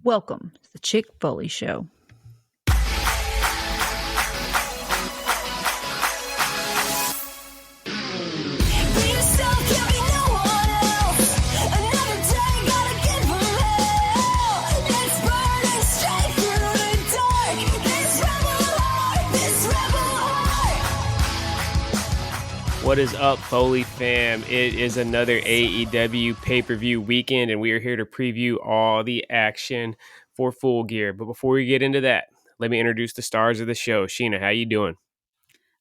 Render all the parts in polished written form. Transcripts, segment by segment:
Welcome to the Chick Foley Show. What is up, Foley fam? It is another AEW pay-per-view weekend, and we are here to preview all the action for Full Gear. But before we get into that, let me introduce the stars of the show. Sheena, how you doing?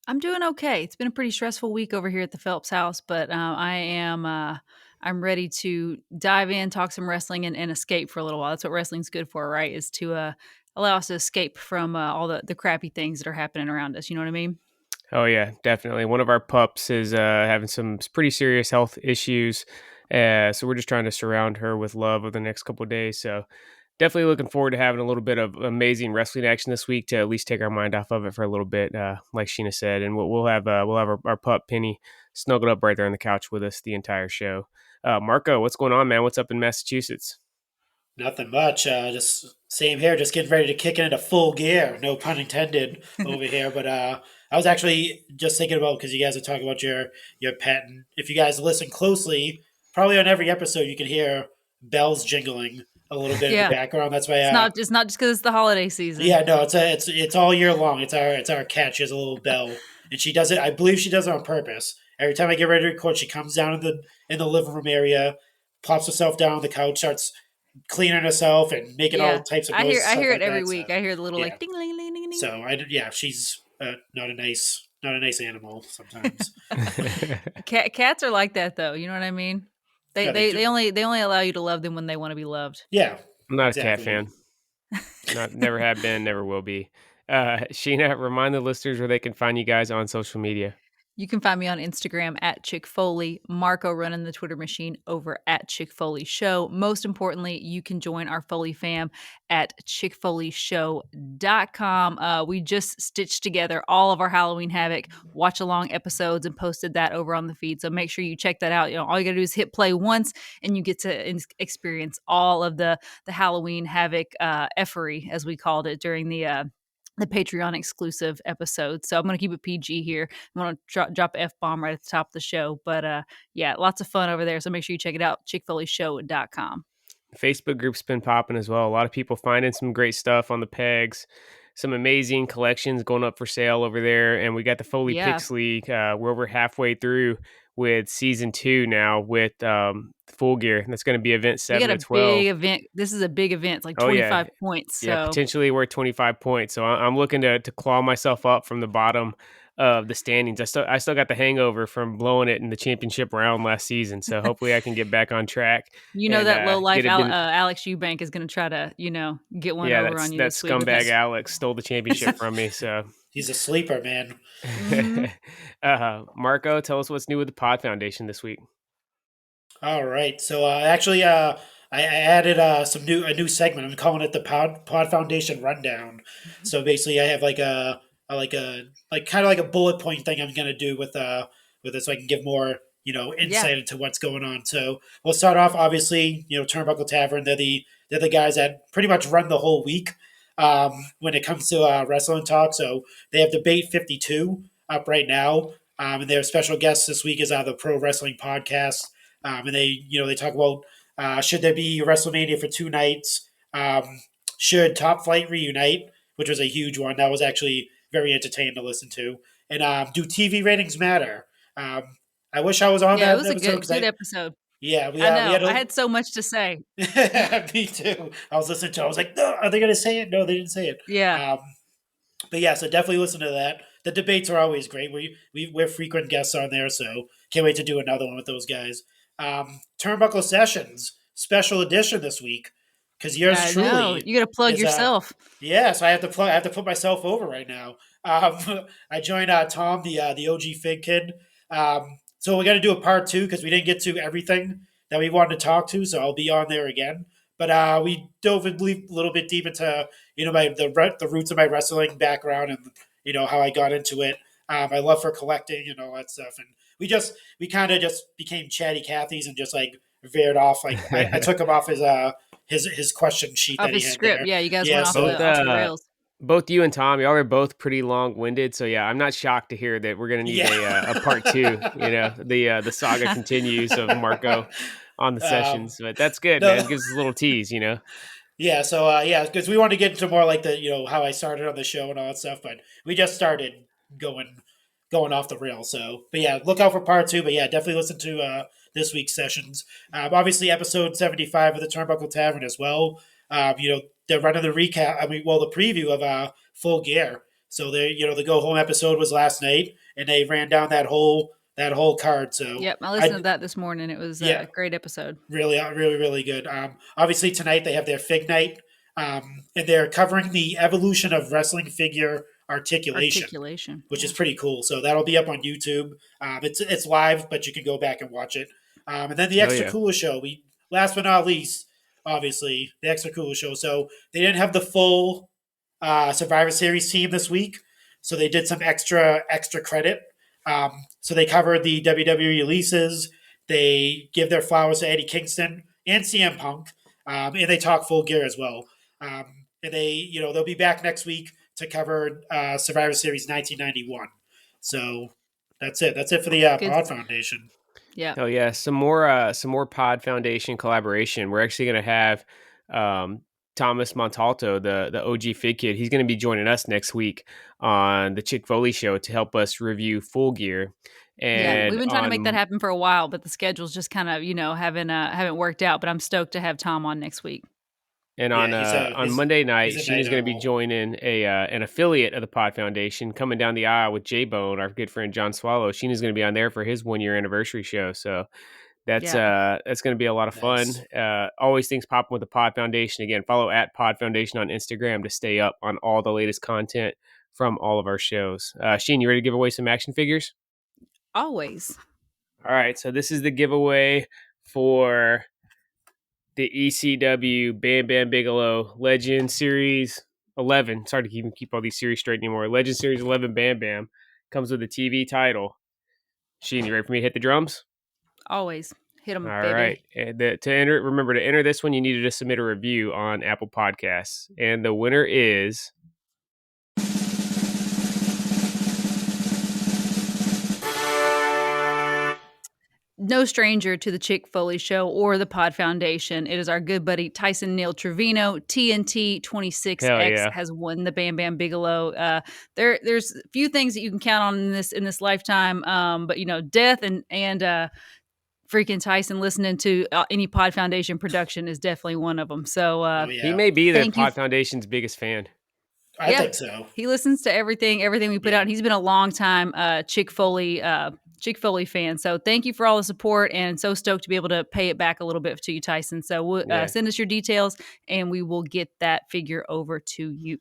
I'm doing okay. It's been a pretty stressful week over here at the Phelps house, but I'm ready to dive in, talk some wrestling, and escape for a little while. That's what wrestling's good for, right? Is to allow us to escape from all the crappy things that are happening around us. You know what I mean? Oh, yeah, definitely. One of our pups is having some pretty serious health issues, so we're just trying to surround her with love over the next couple of days. So definitely looking forward to having a little bit of amazing wrestling action this week to at least take our mind off of it for a little bit, like Sheena said. And we'll have our pup Penny snuggled up right there on the couch with us the entire show. Marco, what's going on, man? What's up in Massachusetts? Nothing much. Just same here. Just getting ready to kick it into full gear. No pun intended over here. But I was actually just thinking about, because you guys are talking about your pet, and if you guys listen closely, probably on every episode you can hear bells jingling a little bit in the background. That's why it's not just because it's the holiday season. Yeah, no, it's all year long. It's our cat. She has a little bell, and she does it. I believe she does it on purpose. Every time I get ready to record, she comes down in the living room area, plops herself down on the couch, starts cleaning herself and making all types of noises. I hear it every week. I hear the little like ding ding ding ding ding. So she's not a nice animal sometimes. Cats are like that though. You know what I mean? They only allow you to love them when they want to be loved. Yeah, I'm not a cat fan. Never have been, never will be. Sheena, remind the listeners where they can find you guys on social media. You can find me on Instagram at Chick Foley, Marco running the Twitter machine over at Chick Foley Show. Most importantly, you can join our Foley fam at chickfoleyshow.com. We just stitched together all of our Halloween Havoc watch along episodes and posted that over on the feed. So make sure you check that out. You know, all you gotta do is hit play once and you get to experience all of the Halloween Havoc effery, as we called it, during the Patreon exclusive episode. So I'm going to keep it PG here. I'm going to drop an F-bomb right at the top of the show. But yeah, lots of fun over there. So make sure you check it out, chickfoleyshow.com. Facebook group's been popping as well. A lot of people finding some great stuff on the pegs. Some amazing collections going up for sale over there. And we got the Foley Picks League. We're over halfway through with season 2 now with Full Gear. That's going to be event 7 as well. Big event. This is a big event. It's like 25 points. So. Yeah, potentially we're 25 points. So I'm looking to claw myself up from the bottom of the standings. I still got the hangover from blowing it in the championship round last season. So hopefully I can get back on track. That low life Alex Eubank is going to try to, get one over on you. That scumbag Alex stole the championship from me. So he's a sleeper, man. Mm-hmm. Marco, tell us what's new with the Pod Foundation this week. All right. So I added a new segment. I'm calling it the Pod Foundation Rundown. So basically, I have like a bullet point thing I'm going to do with it, so I can give more insight into what's going on. So we'll start off, obviously, Turnbuckle Tavern. They're the guys that pretty much run the whole week when it comes to wrestling talk. So they have Debate 52 up right now, and their special guest this week is the Pro Wrestling Podcast. And they talk about should there be WrestleMania for 2 nights? Should Top Flight reunite, which was a huge one. That was actually very entertaining to listen to. And do TV ratings matter? I wish I was on that episode. Yeah, it was a good episode. Yeah, I know. I had so much to say. Me too. I was listening to it. I was like, no, are they going to say it? No, they didn't say it. Yeah. But yeah, so definitely listen to that. The debates are always great. We're frequent guests on there, so can't wait to do another one with those guys. Turnbuckle Sessions special edition this week, because yours truly. You got to plug yourself. Yeah, so I have to put myself over right now. I joined Tom, the OG Fig Kid. So we're gonna do a part 2 because we didn't get to everything that we wanted to talk to. So I'll be on there again. But we dove a little bit deep into the roots of my wrestling background and how I got into it. My love for collecting and all that stuff, and we kind of just became chatty Cathy's and just like veered off. Like I took him off his his question sheet Off that he his had script. there. Yeah, you guys Yeah, went off Both so the rails. both you and Tom, y'all are both pretty long-winded, so yeah, I'm not shocked to hear that we're gonna need yeah. a part two. You know, the saga continues of Marco on the um, sessions, but that's good, no, man. Gives us a little tease, you know. yeah. So yeah, because we want to get into more like the how I started on the show and all that stuff, but we just started going off the rails. So, but yeah, look out for part two. But yeah, definitely listen to this week's sessions. Obviously, episode 75 of the Turnbuckle Tavern as well. They're running the recap. I mean, well, the preview of Full Gear. So they, the go home episode was last night, and they ran down that whole card. So Yep, I listened I to that this morning. It was yeah, a great episode. really, really, really good. Obviously, tonight they have their Fig Night, and they're covering the evolution of wrestling figure articulation, Articulation. which Yeah. is pretty cool. So that'll be up on YouTube. It's live, but you can go back and watch it. And then the Hell extra yeah. cooler show. We last but not least, obviously the extra cooler show. So they didn't have the full Survivor Series team this week, so they did some extra credit. So they covered the WWE releases. They give their flowers to Eddie Kingston and CM Punk, and they talk Full Gear as well. And they'll be back next week to cover Survivor Series 1991. So that's it. That's it for the Good. Pod Foundation. Yeah. Hell yeah. Some more Pod Foundation collaboration. We're actually gonna have um Thomas Montalto, the OG Fig Kid. He's gonna be joining us next week on the Chick Foley show to help us review Full Gear. Yeah, And we've been trying to make that on happen for a while, but the schedule's just kind of, haven't worked out. But I'm stoked to have Tom on next week. And Yeah, on Monday night, he's a night Sheena's going to be owl. joining an affiliate of the Pod Foundation, coming down the aisle with J Bone, our good friend John Swallow. Sheena's going to be on there for his 1 year anniversary show, so Yeah. that's going to be a lot of fun. Nice. Always things popping with the Pod Foundation. Again, follow at Pod Foundation on Instagram to stay up on all the latest content from all of our shows. Sheen, you ready to give away some action figures? Always. All right, so this is the giveaway for the ECW Bam Bam Bigelow Legend Series 11. Sorry to even keep all these series straight anymore. Legend Series 11 Bam Bam comes with a TV title. Sheen, you ready for me to hit the drums? Always. Hit All them, right. baby. And remember to enter this one, you needed to submit a review on Apple Podcasts. And the winner is No stranger to the Chick Foley Show or the Pod Foundation. It is our good buddy Tyson Neil Trevino. TNT hell 26X yeah. has won the Bam Bam Bigelow. There's a few things that you can count on in this lifetime, but death and freaking Tyson listening to any Pod Foundation production is definitely one of them. So Oh He yeah, may be the thank you. Pod Foundation's biggest fan. I Yeah, think so. he listens to everything we put Yeah. out. And he's been a long time Chick Foley fan. So thank you for all the support, and so stoked to be able to pay it back a little bit to you, Tyson. So we'll, Yeah. send us your details, and we will get that figure over to you.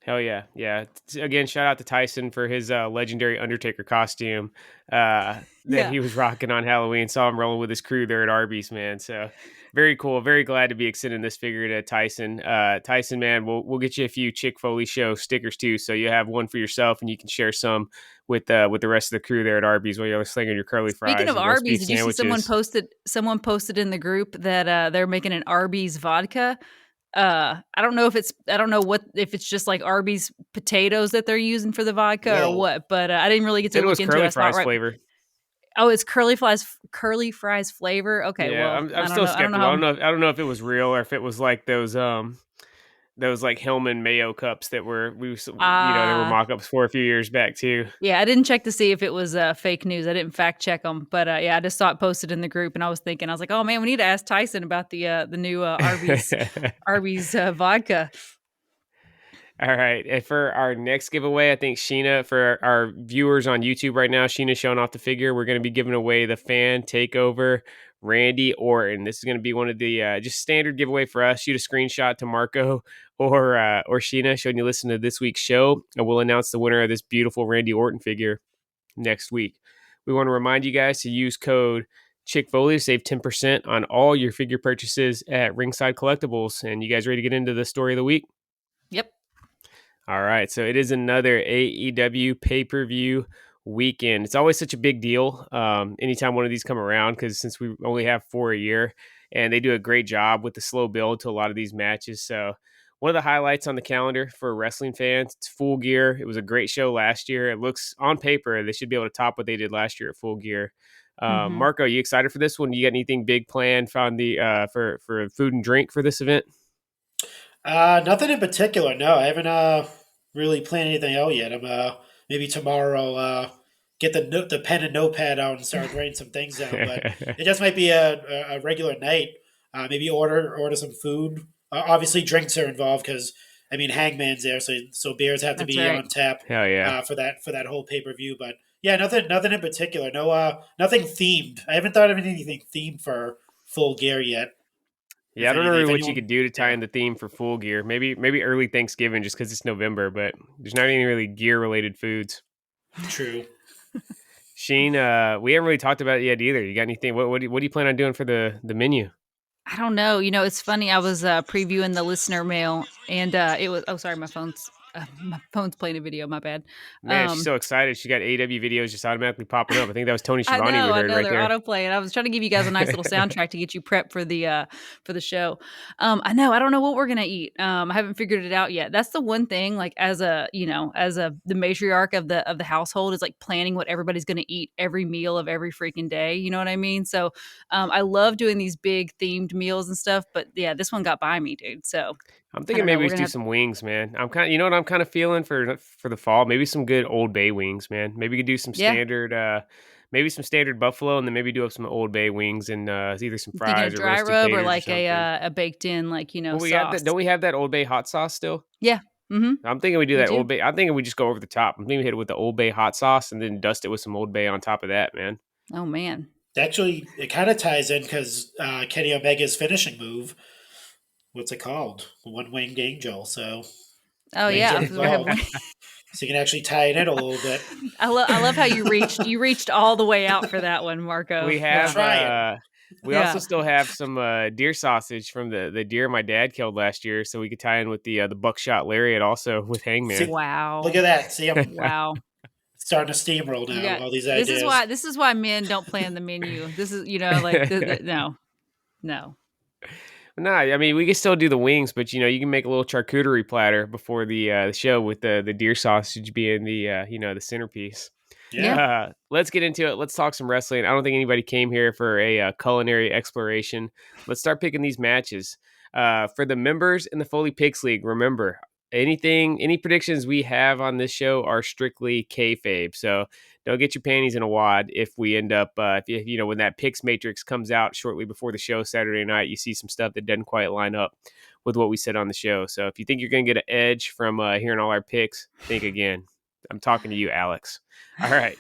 Hell yeah. Yeah. Again, shout out to Tyson for his legendary Undertaker costume that Yeah. he was rocking on Halloween. Saw him rolling with his crew there at Arby's, man. So very cool. Very glad to be extending this figure to Tyson. Tyson, man, we'll get you a few Chick Foley show stickers too. So you have one for yourself and you can share some with the rest of the crew there at Arby's while you're slinging your curly fries Speaking of and roast beef Arby's, did you see sandwiches. someone posted in the group that they're making an Arby's vodka? I don't know if it's just like Arby's potatoes that they're using for the vodka or Whoa. what, but I didn't really get to Said it was look into it. curly I saw it fries right. flavor. Oh, it's curly fries flavor. Okay, Yeah, well, I'm I don't still know. I don't know skeptical. how. I don't know if it was real or if it was like those like Hillman mayo cups that there were mock-ups for a few years back too. Yeah, I didn't check to see if it was fake news. I didn't fact check them, but yeah, I just saw it posted in the group, and I was like, oh man, we need to ask Tyson about the new Arby's vodka. All right. And for our next giveaway, I think Sheena, for our viewers on YouTube right now, Sheena's showing off the figure. We're going to be giving away the Fan Takeover Randy Orton. This is going to be one of the just standard giveaway for us. Shoot a screenshot to Marco or Sheena showing you listen to this week's show, and we'll announce the winner of this beautiful Randy Orton figure next week. We want to remind you guys to use code Chick Foley to save 10% on all your figure purchases at Ringside Collectibles. And you guys ready to get into the story of the week? Yep. All right, so it is another AEW pay-per-view weekend. It's always such a big deal anytime one of these come around because since we only have 4 a year, and they do a great job with the slow build to a lot of these matches. So one of the highlights on the calendar for wrestling fans, it's Full Gear. It was a great show last year. It looks on paper they should be able to top what they did last year at Full Gear. Mm-hmm. Marco, you excited for this one? You got anything big planned on the for food and drink for this event? Nothing in particular. No, I haven't really planned anything out yet. I'm maybe tomorrow get the pen and notepad out and start writing some things down. But it just might be a regular night. Maybe order some food. Obviously, drinks are involved because I mean Hangman's there, so beers have to That's be right. on tap. Hell yeah. For that whole pay-per-view. But yeah, nothing in particular. No, nothing themed. I haven't thought of anything themed for Full Gear yet. Yeah, I don't know really what you anyone, could do to tie in the theme for Full Gear. Maybe early Thanksgiving just because it's November, but there's not any really gear related foods. True. Sheen, we haven't really talked about it yet either. You got anything? What do you plan on doing for the menu? I don't know. It's funny. I was previewing the listener mail, and it was. Oh, sorry, my phone's playing a video. My bad. Man, she's so excited. She got AW videos just automatically popping up. I think that was Tony I Schiavone we know, heard right they're there. autoplaying. I was trying to give you guys a nice little soundtrack to get you prepped for the show. I know. I don't know what we're gonna eat. I haven't figured it out yet. That's the one thing. Like as the matriarch of the household is like planning what everybody's gonna eat every meal of every freaking day. You know what I mean? So, I love doing these big themed meals and stuff. But yeah, this one got by me, dude. So I'm I thinking don't know. maybe we We're should gonna do have. some wings, man. I'm kind of, you know what I'm kind of feeling for the fall? Maybe some good Old Bay wings, man. Maybe we could do some Yeah, standard, maybe some standard buffalo, and then maybe do up some Old Bay wings and either some I'm thinking of fries or dry roasted rub or taters or like something. a baked in Well, we got that. sauce. Don't we have that Old Bay hot sauce still? Yeah. Mm-hmm. I'm thinking we do We that Old do. Bay. I'm thinking we just go over the top. I'm thinking we hit it with the Old Bay hot sauce and then dust it with some Old Bay on top of that, man. Oh man. Actually, it kind of ties in because Kenny Omega's finishing move. What's it called? One winged angel. So Oh wings yeah. are 'Cause we have. involved. So you can actually tie it in a little bit. I love how you reached all the way out for that one, Marco. We Yeah. have Trying. we also Yeah. still have some deer sausage from the deer my dad killed last year, so we could tie in with the buckshot lariat also with Hangman. See, Wow. look at that. See, I'm Wow. starting to steamroll You now. got All these this is ideas. why men don't plan the menu. This is like no. No. No, I mean we can still do the wings, but you can make a little charcuterie platter before the show with the deer sausage being the centerpiece. Yeah. Yeah. Let's get into it. Let's talk some wrestling. I don't think anybody came here for a culinary exploration. Let's start picking these matches. For the members in the Foley Picks League, remember, any predictions we have on this show are strictly kayfabe. So don't get your panties in a wad if we end up, if when that picks matrix comes out shortly before the show Saturday night, you see some stuff that doesn't quite line up with what we said on the show. So if you think you're going to get an edge from hearing all our picks, think again. I'm talking to you, Alex. All right.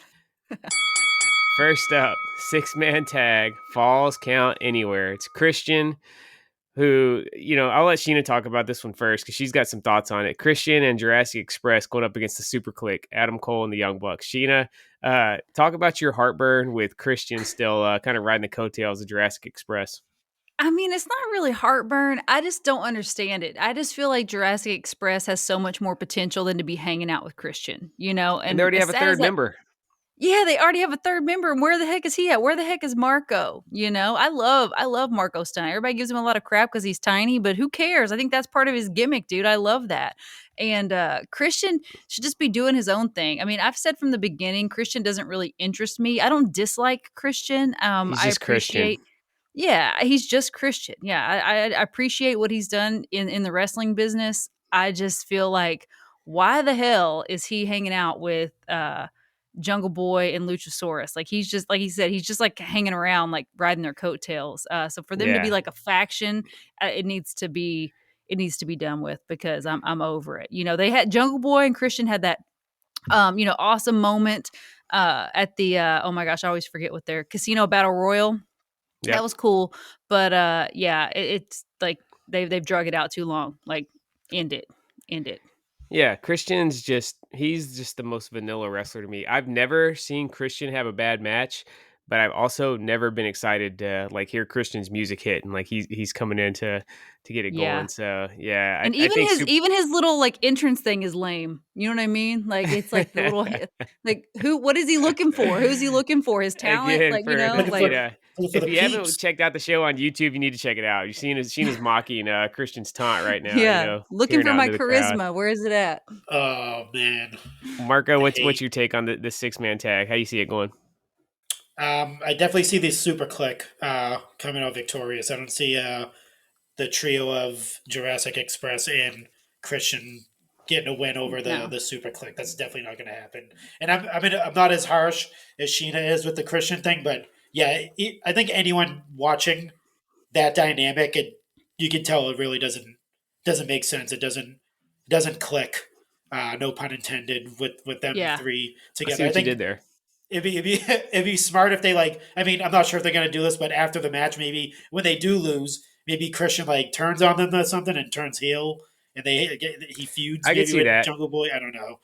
First up, 6-man tag, falls count anywhere. It's Christian, who, I'll let Sheena talk about this one first because she's got some thoughts on it. Christian and Jurassic Express going up against the Super Click, Adam Cole and the Young Bucks. Sheena, talk about your heartburn with Christian still kind of riding the coattails of Jurassic Express. I mean, it's not really heartburn. I just don't understand it. I just feel like Jurassic Express has so much more potential than to be hanging out with Christian, And they already as have a sad as third member. Yeah, they already have a third member. And where the heck is he at? Where the heck is Marco? I love Marco Stein. Everybody gives him a lot of crap because he's tiny, but who cares? I think that's part of his gimmick, dude. I love that. And Christian should just be doing his own thing. I mean, I've said from the beginning, Christian doesn't really interest me. I don't dislike Christian. He's I just Christian. appreciate. Yeah, he's just Christian. Yeah, I appreciate what he's done in the wrestling business. I just feel like, why the hell is he hanging out with Jungle Boy and Luchasaurus? Like he's just like he said, he's just like hanging around, like riding their coattails. So for them to be Yeah. like a faction, it needs to be done with because I'm over it. They had Jungle Boy and Christian had that awesome moment at the oh my gosh, I always forget what their Casino Battle Royal. Yep. That was cool, but yeah, it's like they've drug it out too long. Like end it. Yeah, he's just the most vanilla wrestler to me. I've never seen Christian have a bad match, but I've also never been excited to like hear Christian's music hit and like he's coming in to get it Yeah. going. So yeah, And I even think even his little like entrance thing is lame. You know what I mean? Like it's like the little like what is he looking for? Who's he looking for? His talent? again Like, for Looking like for for If the you haven't peeps. checked out the show on YouTube, you need to check it out. Sheena's mocking Christian's taunt right now. Yeah, looking Peering for out my into the crowd. charisma. Where is it at? Oh man, Marco, the what's hate. your take on the 6-man tag? How you see it going? I definitely see the Super Click coming out victorious. I don't see the trio of Jurassic Express and Christian getting a win over No. the Super Click. That's definitely not going to happen. And I'm not as harsh as Sheena is with the Christian thing, but yeah, I think anyone watching that dynamic, you can tell it really doesn't make sense. It doesn't click. No pun intended with them Yeah. three I see together. I what you think did there. it'd be smart if they like. I mean, I'm not sure if they're gonna do this, but after the match, maybe when they do lose, maybe Christian like turns on them or something and turns heel, and he feuds I could maybe see with that. Jungle Boy. I don't know.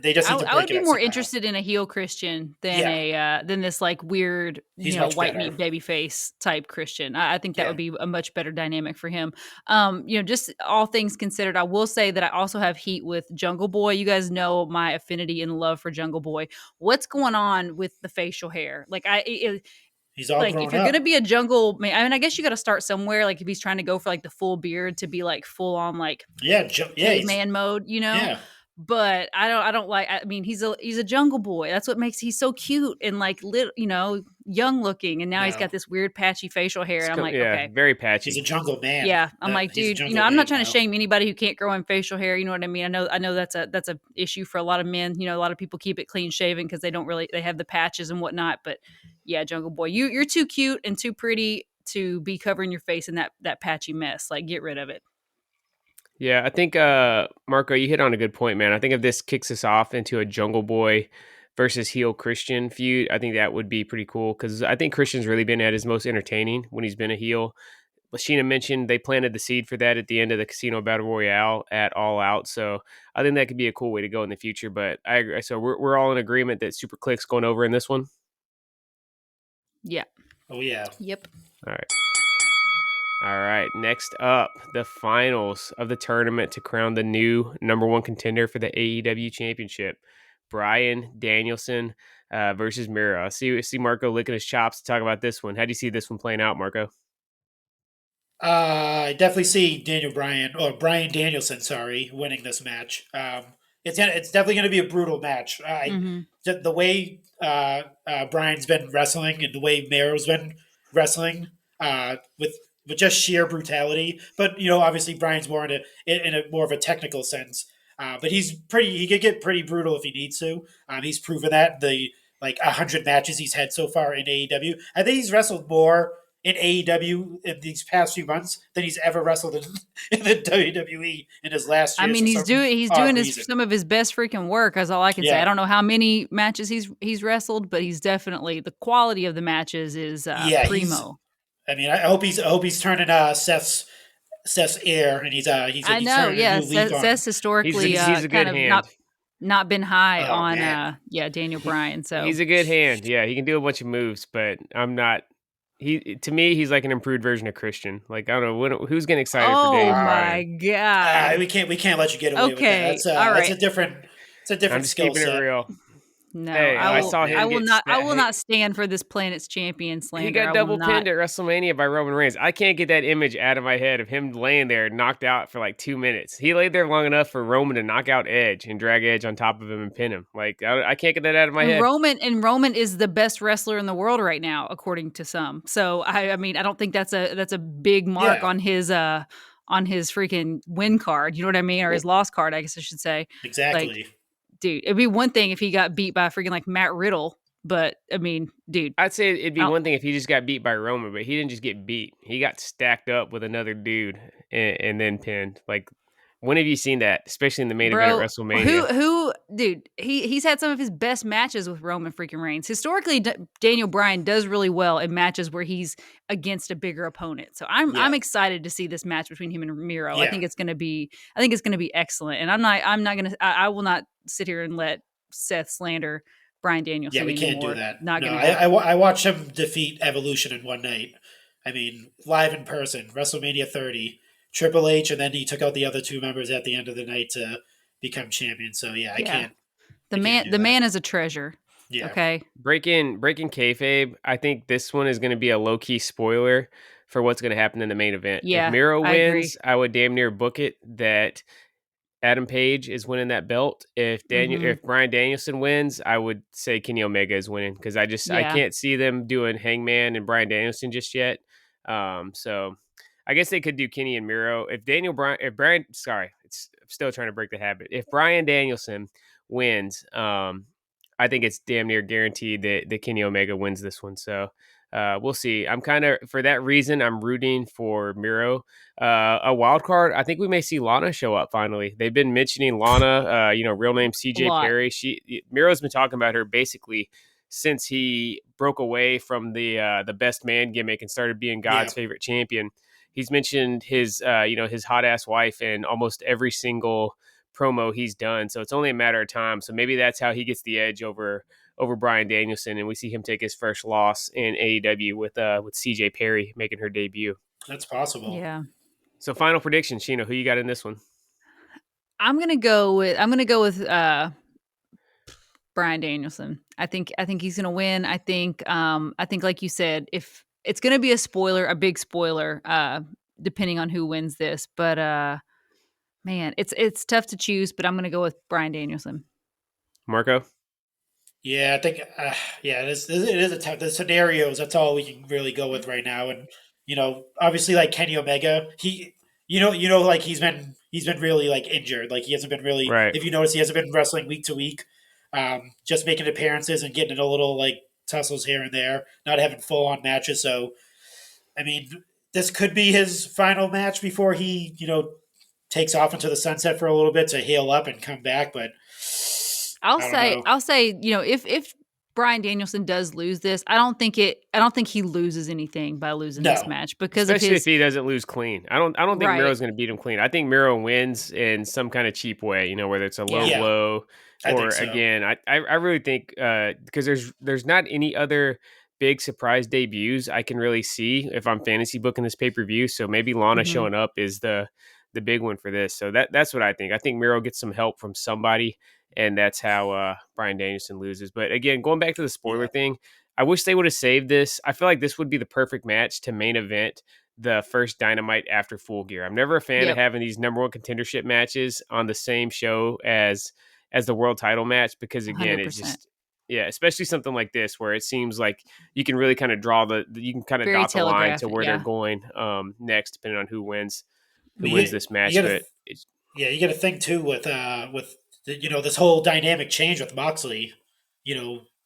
They just need to I would break it be up more somehow. interested in a heel Christian than Yeah, than this like weird, he's much white better. meat baby face type Christian. I think that Yeah, would be a much better dynamic for him. Just all things considered, I will say that I also have heat with Jungle Boy. You guys know my affinity and love for Jungle Boy. What's going on with the facial hair? Like he's all like if grown you're gonna up. be a jungle man, I mean, I guess you got to start somewhere. Like if he's trying to go for like the full beard to be like full on like Yeah, caveman mode. yeah, But I don't like. I mean, he's a jungle boy. That's what makes he's so cute and like young looking. And now he's no, got this weird patchy facial hair. And I'm like, okay, Very he's a patchy. jungle man. yeah. I'm like, He's a dude, jungle I'm not man trying to now. shame anybody who can't grow in facial hair. You know what I mean? I know that's a issue for a lot of men. A lot of people keep it clean shaven because they have the patches and whatnot. But yeah, jungle boy, you're too cute and too pretty to be covering your face in that patchy mess. Like, get rid of it. Yeah, I think Marco, you hit on a good point, man. I think if this kicks us off into a Jungle Boy versus heel Christian feud, I think that would be pretty cool because I think Christian's really been at his most entertaining when he's been a heel. Lashina mentioned they planted the seed for that at the end of the Casino Battle Royale at All Out, so I think that could be a cool way to go in the future. But I agree. So we're all in agreement that Super Click's going over in this one. Yeah. Oh yeah. Yep. All right. All right, next up, the finals of the tournament to crown the new number one contender for the AEW Championship. Bryan Danielson versus Miro. I see Marco licking his chops to talk about this one. How do you see this one playing out, Marco? I definitely see Brian Danielson, sorry, winning this match. It's definitely going to be a brutal match. Mm-hmm. The way Brian's been wrestling and the way Mero's been wrestling with just sheer brutality, but obviously Brian's more in a more of a technical sense. But he could get pretty brutal if he needs to. He's proven that the like 100 matches he's had so far in AEW. I think he's wrestled more in AEW in these past few months than he's ever wrestled in the WWE in his last I year. mean, for he's odd doing reason. some of his best freaking work. That's all I can say. I Yeah, don't know how many matches he's wrestled, but he's definitely the quality of the matches is yeah. primo. I mean, I hope he's turning Seth's heir, and I he's know. turning a Yeah, new leaf on. Seth's historically He's a good kind of hand. not been high Oh on man, Daniel Bryan. So He's a good hand. Yeah, he can do a bunch of moves, but I'm not. To me, he's like an improved version of Christian. Like I don't know who's getting excited for oh Daniel my Bryan. god. we can't let you get away with that. Okay. All That's right. a different I'm just skill keeping it set. real. No, Hey, I Oh saw man, I him will get not. I smacked. will not stand for this planet's champion He slander. got I will double not. pinned at WrestleMania by Roman Reigns. I can't get that image out of my head of him laying there knocked out for like 2 minutes. He laid there long enough for Roman to knock out Edge and drag Edge on top of him and pin him. Like I can't get that out of my head. Roman is the best wrestler in the world right now, according to some. So I mean, I don't think that's a big mark yeah, on his freaking win card. You know what I mean, or his loss card, I guess I should say. Like, exactly. dude, it'd be one thing if he got beat by freaking like Matt Riddle, but I mean, dude, I'd say it'd I be don't, one thing if he just got beat by Roman, but he didn't just get beat. He got stacked up with another dude and then pinned. Like, when have you seen that? Especially in the main event at bro, WrestleMania. dude, he's had some of his best matches with Roman freaking Reigns. Historically, Daniel Bryan does really well in matches where he's against a bigger opponent. So Yeah, I'm excited to see this match between him and Miro. yeah, I think it's gonna be excellent. And I'm not gonna I will not sit here and let Seth slander Bryan yeah. Danielson We can't do anymore. that. Not No, gonna happen. I watched him defeat Evolution in one night. I mean, live in person, WrestleMania 30, Triple H, and then he took out the other two members at the end of the night to become champion. So yeah, Yeah. I can't do The that. man is a treasure. Yeah. Okay. Breaking kayfabe. I think this one is going to be a low key spoiler for what's going to happen in the main event. If Yeah, Miro I agree. wins, I would damn near book it that Adam Page is winning that belt. Mhm. If Bryan Danielson wins, I would say Kenny Omega is winning because I Yeah. can't see them doing Hangman and Bryan Danielson just yet. So I guess they could do Kenny and Miro. If Brian, sorry, I'm still trying to break the habit. If Bryan Danielson wins, I think it's damn near guaranteed that Kenny Omega wins this one. So we'll see. I'm kind of for that reason I'm rooting for Miro. A wild card. I think we may see Lana show up finally. They've been mentioning Lana. Real name A CJ lot. Perry. Miro's been talking about her basically since he broke away from the best man gimmick and started being Yeah. God's favorite champion. He's mentioned his hot ass wife in almost every single promo he's done. So it's only a matter of time. So maybe that's how he gets the edge over Bryan Danielson, and we see him take his first loss in AEW with CJ Perry making her debut. That's possible. Yeah. So final prediction, Sheena, who you got in this one? I'm gonna go with Bryan Danielson. I think he's gonna win. I think like you said, if it's gonna be a spoiler, a big spoiler, depending on who wins this. But man, it's tough to choose, but I'm gonna go with Bryan Danielson. Marco? Yeah, I think. Yeah, it is a tough. The scenarios. That's all we can really go with right now. And obviously, like Kenny Omega, like he's been really like injured. Like he hasn't been really. Right. If you notice, he hasn't been wrestling week to week. Just making appearances and getting in a little like tussles here and there, not having full on matches. So, I mean, this could be his final match before he takes off into the sunset for a little bit to heal up and come back. But I'll I don't say, know. I'll say, if Bryan Danielson does lose this, I don't think he loses anything by losing this No. match because of Especially if his he doesn't lose clean. I don't think right. Miro's going to beat him clean. I think Miro wins in some kind of cheap way, whether it's a low Yeah. Yeah, blow I think or so. again, I really think because there's not any other big surprise debuts I can really see if I'm fantasy booking this pay-per-view. So maybe Lana Hmm. showing up is the big one for this. So that's what I think. I think Miro gets some help from somebody, and that's how Bryan Danielson loses. But again, going back to the spoiler Yeah. thing, I wish they would have saved this. I feel like this would be the perfect match to main event the first Dynamite after Full Gear. I'm never a fan of Yep. having these number one contendership matches on the same show as the world title match because again, hundred it percent. just yeah, especially something like this where it seems like you can really kind of you can kind of Very dot the line to telegraphed. where they're Yeah. going next, depending on who But wins this match. you gotta, But it's, yeah, you gotta think too with this whole dynamic change with Moxley,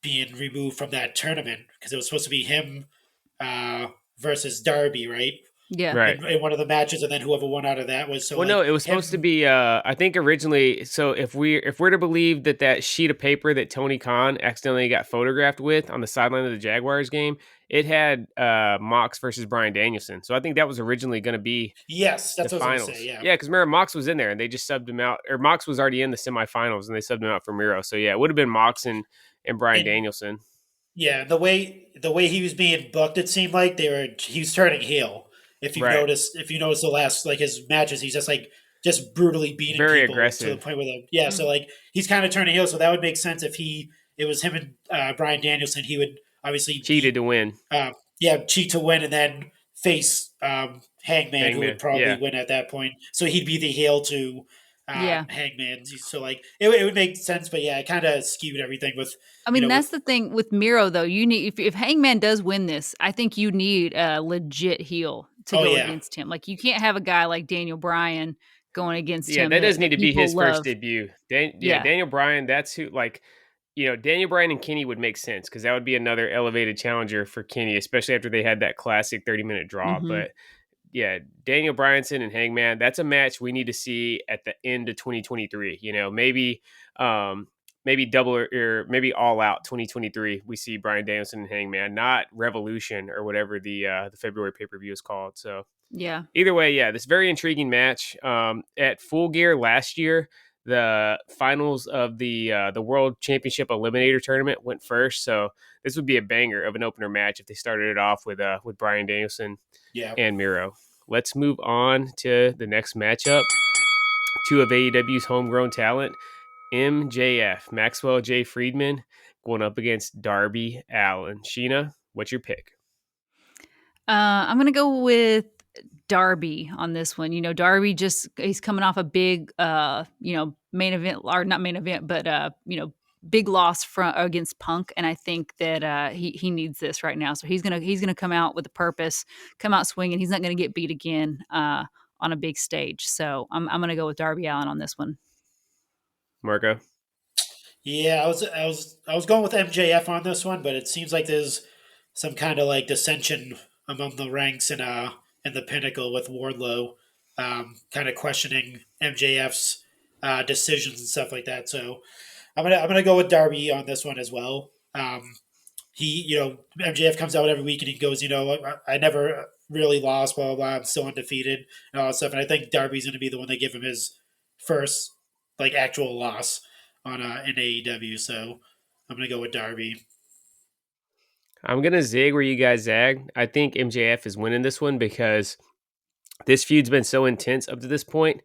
being removed from that tournament because it was supposed to be him uh, versus Darby, right? Yeah. right. In one of the matches, and then whoever won out of that was so Well, no, like it was supposed to him. be. I think originally. So if we're to believe that sheet of paper that Tony Khan accidentally got photographed with on the sideline of the Jaguars game, it had Mox versus Bryan Danielson. So I think that was originally going to be Yes, the that's what I was gonna say. finals. Yeah, Yeah, because remember Mox was in there and they just subbed him out, or Mox was already in the semifinals and they subbed him out for Miro. So yeah, it would have been Mox and Bryan and Danielson. yeah, the way he was being booked, it seemed like he was turning heel. Right. If you notice the last like his matches, he's just brutally beating Very people to the aggressive. point where so like he's kind of turning heel. So that would make sense if it was him and Bryan Danielson. He would obviously Cheated beat to win. cheat to win and then face Hangman, who would Hangman. probably Yeah. win at that point. So he'd be the heel to Yeah. Hangman. So like it would make sense, but yeah, it kind of skewed everything with I mean, with that's the thing with Miro, though. You need if Hangman does win this, I think you need a legit heel to oh go yeah. against him. Like you can't have a guy like Daniel Bryan going against Yeah, him that that does need to be people his first love. debut. Yeah. Daniel Bryan, that's who, like, Daniel Bryan and Kenny would make sense because that would be another elevated challenger for Kenny, especially after they had that classic 30-minute draw. Hmm. But yeah, Daniel Bryanson and Hangman, that's a match we need to see at the end of 2023. Um, maybe double or maybe all out 2023. We see Bryan Danielson and Hangman, not Revolution or whatever the February pay per view is called. So Yeah. either way, yeah, this very intriguing match. At Full Gear last year, the finals of the World Championship Eliminator Tournament went first, so this would be a banger of an opener match if they started it off with Bryan Danielson Yeah. and Miro. Let's move on to the next matchup. Two of AEW's homegrown talent, MJF, Maxwell J. Friedman, going up against Darby Allin. Sheena, what's your pick? I'm gonna go with Darby on this one. Darby just he's coming off a big main event, or not main event, but big loss from against Punk, and I think that he needs this right now. So he's gonna come out with a purpose, come out swinging. He's not gonna get beat again on a big stage. So I'm gonna go with Darby Allin on this one. Marco? Yeah, I was going with MJF on this one, but it seems like there's some kind of like dissension among the ranks in the Pinnacle with Wardlow, kind of questioning MJF's decisions and stuff like that. So I'm gonna go with Darby on this one as well. MJF comes out every week and he goes, I never really lost, blah blah blah. I'm still undefeated and all that stuff. And I think Darby's going to be the one to give him his first like actual loss on in AEW. So I'm going to go with Darby. I'm going to zig where you guys zag. I think MJF is winning this one because this feud's been so intense up to this point.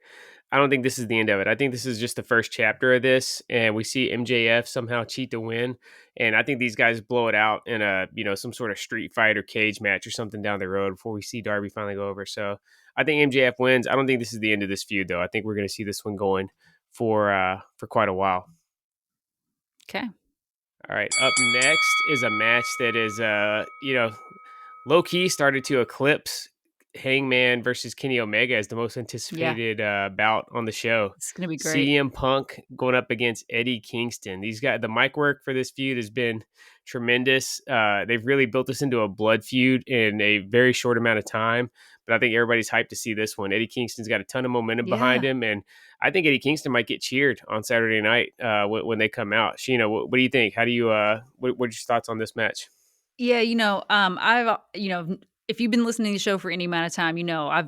I don't think this is the end of it. I think this is just the first chapter of this, and we see MJF somehow cheat to win. And I think these guys blow it out in some sort of street fight or cage match or something down the road before we see Darby finally go over. So I think MJF wins. I don't think this is the end of this feud, though. I think we're going to see this one going for quite a while. Okay. All right. Up next is a match that is, low key started to eclipse Hangman versus Kenny Omega as the most anticipated bout on the show. It's going to be great. CM Punk going up against Eddie Kingston. These guys, the mic work for this feud has been tremendous. They've really built this into a blood feud in a very short amount of time. But I think everybody's hyped to see this one. Eddie Kingston's got a ton of momentum behind him, and I think Eddie Kingston might get cheered on Saturday night when they come out. Sheena, what do you think? How do you? What are your thoughts on this match? Yeah, I've if you've been listening to the show for any amount of time,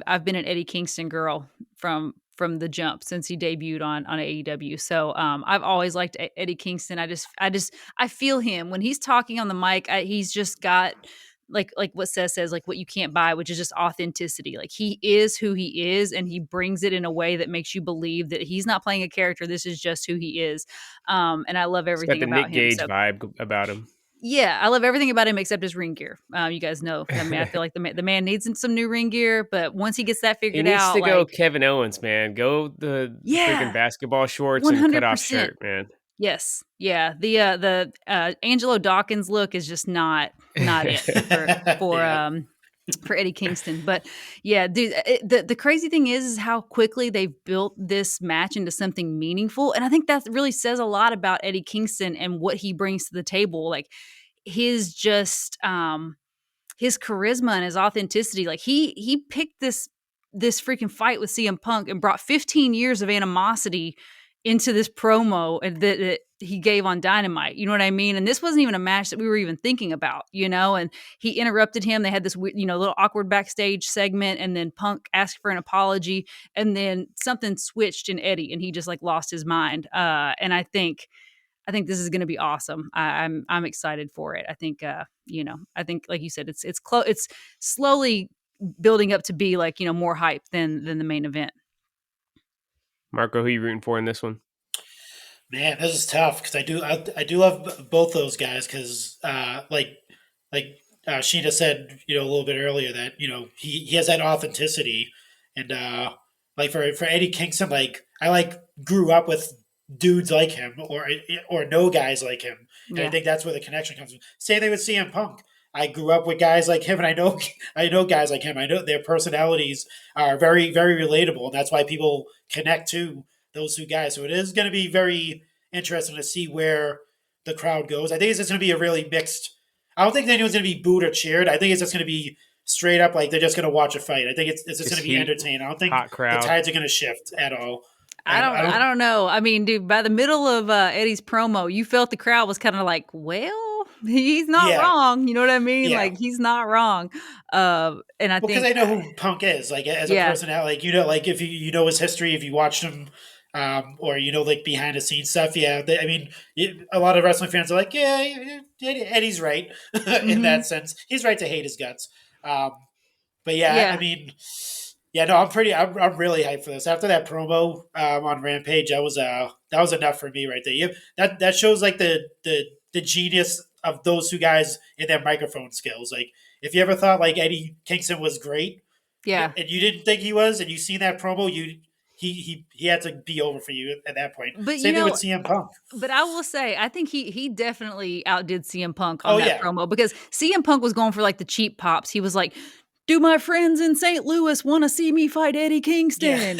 I've been an Eddie Kingston girl from the jump since he debuted on AEW. So I've always liked Eddie Kingston. I feel him when he's talking on the mic. He's just got like what Seth says, like what you can't buy, which is just authenticity. Like he is who he is, and he brings it in a way that makes you believe that he's not playing a character. This is just who he is. And I love everything about him. He's got the Nick Gage vibe about him. Yeah, I love everything about him except his ring gear. You guys know. I mean, I feel like the man needs some new ring gear, but once he gets that figured out, he needs to go Kevin Owens, man. Go the freaking basketball shorts 100%. And cut off shirt, man. Yes, yeah. The Angelo Dawkins look is just not it for Eddie Kingston. But yeah, dude, the crazy thing is how quickly they've built this match into something meaningful. And I think that really says a lot about Eddie Kingston and what he brings to the table. Like his just his charisma and his authenticity. Like he picked this freaking fight with CM Punk and brought 15 years of animosity into this promo that he gave on Dynamite. You know what I mean? And this wasn't even a match that we were even thinking about, and he interrupted him. They had this, little awkward backstage segment, and then Punk asked for an apology, and then something switched in Eddie, and he just like lost his mind. And I think this is going to be awesome. I'm excited for it. I think, I think like you said, it's slowly building up to be like, more hype than the main event. Marco, who are you rooting for in this one? Man, this is tough because I do love both those guys because like Sheena said, a little bit earlier that he has that authenticity, and like for Eddie Kingston, like I grew up with dudes like him or know guys like him, and I think that's where the connection comes from. Same thing with CM Punk. I grew up with guys like him, and I know guys like him. I know their personalities are very, very relatable, and that's why people connect to those two guys. So it is going to be very interesting to see where the crowd goes. I think it's just going to be a really mixed. I don't think anyone's going to be booed or cheered. I think it's just going to be straight up like they're just going to watch a fight. I think it's just going to be entertaining. I don't think the tides are going to shift at all. I don't know. I mean, dude, by the middle of Eddie's promo, you felt the crowd was kind of like, well, he's not wrong. You know what I mean? Yeah. Like, he's not wrong. And I think because I know who Punk is, like as a personality, like like if you know his history, if you watched him, or like behind the scenes stuff. Yeah, I mean, a lot of wrestling fans are like, yeah, Eddie's right in that sense. He's right to hate his guts. But I mean. Yeah, no, I'm really hyped for this. After that promo on Rampage, that was enough for me right there. That shows like the the genius of those two guys in their microphone skills. Like, if you ever thought like Eddie Kingston was great, Yeah. and you didn't think he was, and you seen that promo, he had to be over for you at that point. But Same thing with CM Punk. but I will say, I think he definitely outdid CM Punk on Oh that yeah, promo because CM Punk was going for like the cheap pops. He was like, "Do my friends in St. Louis want to see me fight Eddie Kingston?"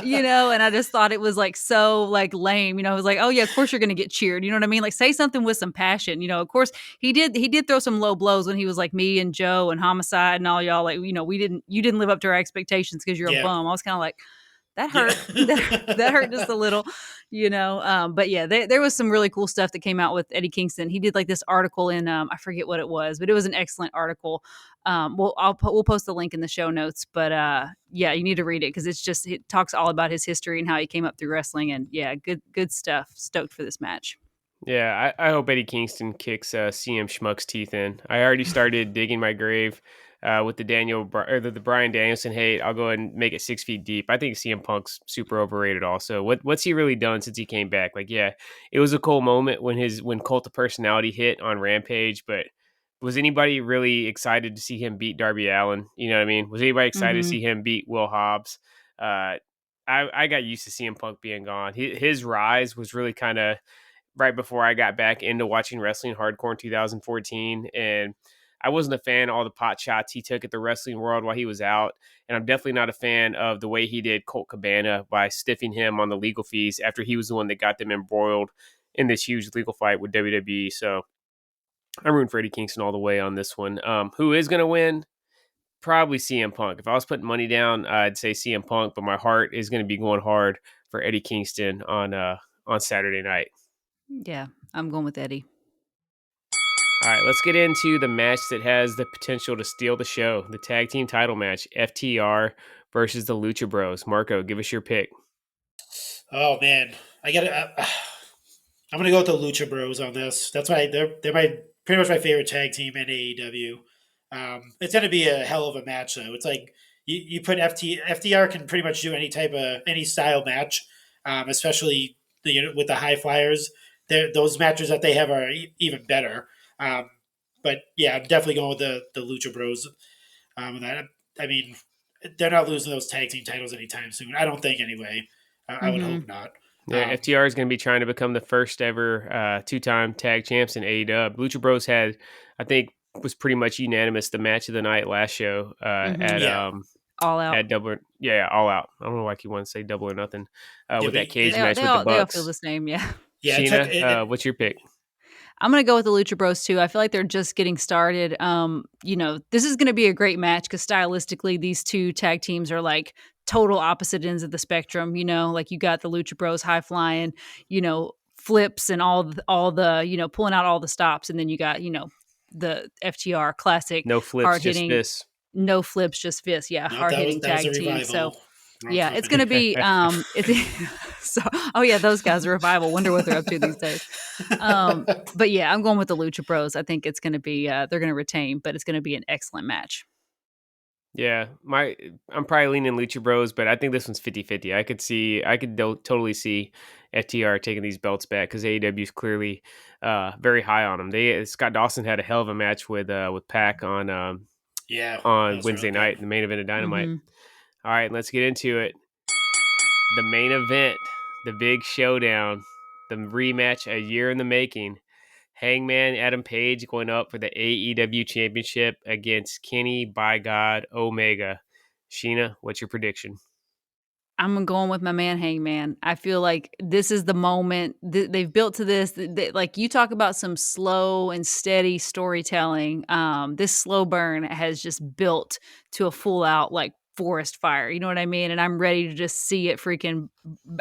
yeah, And I just thought it was like so like lame. It was like, "Oh yeah, of course you're going to get cheered." You know what I mean? Like say something with some passion. Of course he did throw some low blows when he was like me and Joe and Homicide and all y'all like, you didn't live up to our expectations because you're a yeah, bum. I was kind of like, that yeah. hurt. That hurt just a little, but yeah, there was some really cool stuff that came out with Eddie Kingston. He did like this article in, I forget what it was, but it was an excellent article. We'll post the link in the show notes, but yeah, you need to read it because it talks all about his history and how he came up through wrestling, and yeah, good stuff. Stoked for this match. Yeah, I hope Eddie Kingston kicks CM Schmuck's teeth in. I already started digging my grave with the Brian Danielson hate. I'll go ahead and make it 6 feet deep. I think CM Punk's super overrated. Also, what's he really done since he came back? Like, yeah, it was a cool moment when Cult of Personality hit on Rampage, but was anybody really excited to see him beat Darby Allin? You know what I mean? Was anybody excited to Mm-hmm. see him beat Will Hobbs? I got used to CM Punk being gone. His rise was really kind of right before I got back into watching wrestling hardcore in 2014. And I wasn't a fan of all the pot shots he took at the wrestling world while he was out. And I'm definitely not a fan of the way he did Colt Cabana by stiffing him on the legal fees after he was the one that got them embroiled in this huge legal fight with WWE. So I'm rooting for Eddie Kingston all the way on this one. Who is going to win? Probably CM Punk. If I was putting money down, I'd say CM Punk, but my heart is going to be going hard for Eddie Kingston on Saturday night. Yeah, I'm going with Eddie. All right, let's get into the match that has the potential to steal the show, the tag team title match, FTR versus the Lucha Bros. Marco, give us your pick. Oh man, I got to. I'm gonna go with the Lucha Bros on this. That's why they're my pretty much my favorite tag team in AEW. It's gonna be a hell of a match though. It's like you put FTR can pretty much do any style match, especially with the high flyers. Those matches that they have are even better. Um, but yeah, I'm definitely going with the Lucha Bros. I mean, they're not losing those tag team titles anytime soon. I don't think anyway. I would Mm-hmm. hope not. Yeah, Um, FTR is going to be trying to become the first ever two-time tag champs in AEW. Lucha Bros had, I think, was pretty much unanimous the match of the night last show Mm-hmm. yeah, All out. at All Out. I don't know why you want to say double or nothing yeah, with but that cage They all, match they with the all they all feel Bucks. the same. Yeah. yeah. It took Sheena, what's your pick? I'm gonna go with the Lucha Bros too. I feel like they're just getting started. This is gonna be a great match because stylistically, these two tag teams are like total opposite ends of the spectrum. Like you got the Lucha Bros high flying, flips and all the pulling out all the stops, and then you got the FTR classic No flips, hard just hitting, fists. no flips, just fists. Yeah, no, hard hitting that was a tag team. So revival. Wrong yeah, it's company. gonna be it's so oh yeah, those guys are revival. Wonder what they're up to these days. But yeah, I'm going with the Lucha Bros. I think it's going to be they're going to retain, but it's going to be an excellent match. Yeah, I'm probably leaning Lucha Bros, but I think this one's 50-50. I could totally see FTR taking these belts back because AEW is clearly very high on them. Scott Dawson had a hell of a match with Pac Yeah, that on was real Wednesday good. night in the main event of Dynamite. Mm-hmm. All right, let's get into it. The main event, the big showdown, the rematch a year in the making. Hangman Adam Page going up for the AEW Championship against Kenny by God Omega. Sheena, what's your prediction? I'm going with my man Hangman. I feel like this is the moment they've built to this. Like you talk about some slow and steady storytelling. This slow burn has just built to a full out like forest fire. You know what I mean? And I'm ready to just see it freaking.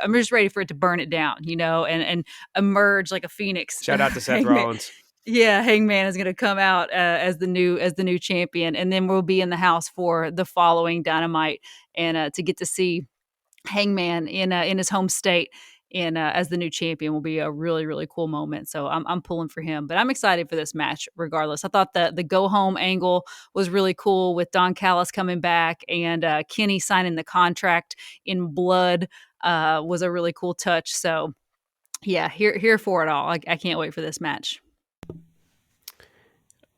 I'm just ready for it to burn it down. And emerge like a phoenix. Shout out to Seth Hangman. Rollins. Yeah, Hangman is going to come out as the new champion, and then we'll be in the house for the following Dynamite, and to get to see Hangman in his home state and as the new champion will be a really really cool moment. So I'm pulling for him, but I'm excited for this match regardless. I thought the go home angle was really cool with Don Callis coming back and Kenny signing the contract in blood was a really cool touch. So Yeah, here for it all. I can't wait for this match.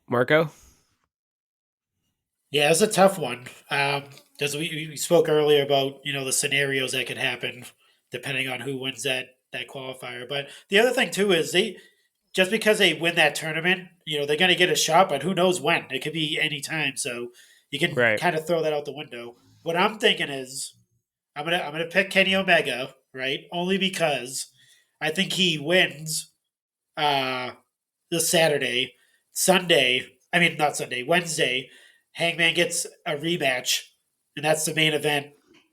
Marco? Yeah, it's a tough one. Because we spoke earlier about the scenarios that could happen depending on who wins that qualifier. But the other thing too is they just because they win that tournament, they're going to get a shot, but who knows when? It could be any time. So you can Right. kind of throw that out the window. What I'm thinking is I'm gonna pick Kenny Omega, right? Only because I think he wins uh this Saturday. Sunday, I mean not Sunday, Wednesday, Hangman gets a rematch, and that's the main event,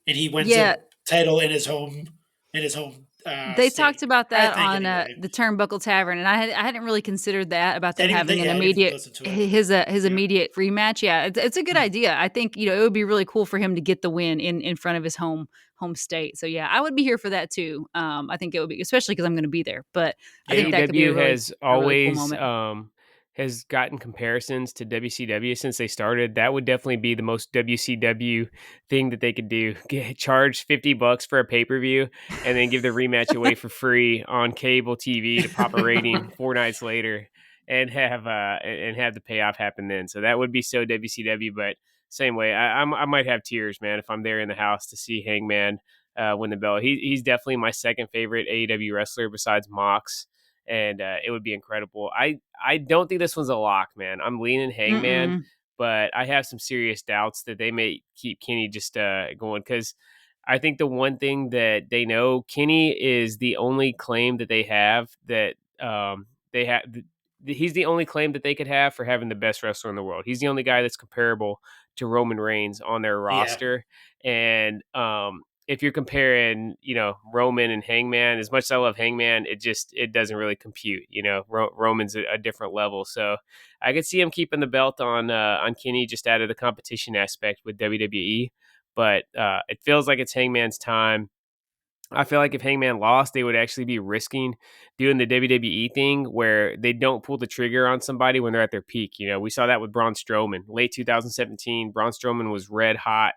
and he wins Yeah, the title in his home they state. talked about I that think on anyway. the Turnbuckle Tavern, and I hadn't really considered that about I them didn't even having think, an yeah, I didn't even immediate listen to it. his Yeah. immediate rematch. Yeah, it's a good idea. I think it would be really cool for him to get the win in front of his home state. So yeah, I would be here for that too. I think it would be, especially because I'm going to be there. But I think Yeah. that could be AEW has a really cool always moment. has gotten comparisons to WCW since they started. That would definitely be the most WCW thing that they could do. Charge $50 for a pay-per-view and then give the rematch away for free on cable TV to pop a rating 4 nights later and have the payoff happen then. So that would be so WCW, but same way. I might have tears, man, if I'm there in the house to see Hangman win the belt. He's definitely my second favorite AEW wrestler besides Mox, and it would be incredible. I don't think this one's a lock, man. I'm leaning Hangman, Mm-mm. but I have some serious doubts that they may keep Kenny just going because I think the one thing that they know, Kenny is the only claim that they have that they have. He's the only claim that they could have for having the best wrestler in the world. He's the only guy that's comparable to Roman Reigns on their Yeah. roster, and if you're comparing, Roman and Hangman, as much as I love Hangman, it doesn't really compute. Roman's a different level, so I could see him keeping the belt on Kenny just out of the competition aspect with WWE. But it feels like it's Hangman's time. I feel like if Hangman lost, they would actually be risking doing the WWE thing where they don't pull the trigger on somebody when they're at their peak. We saw that with Braun Strowman. Late 2017, Braun Strowman was red hot,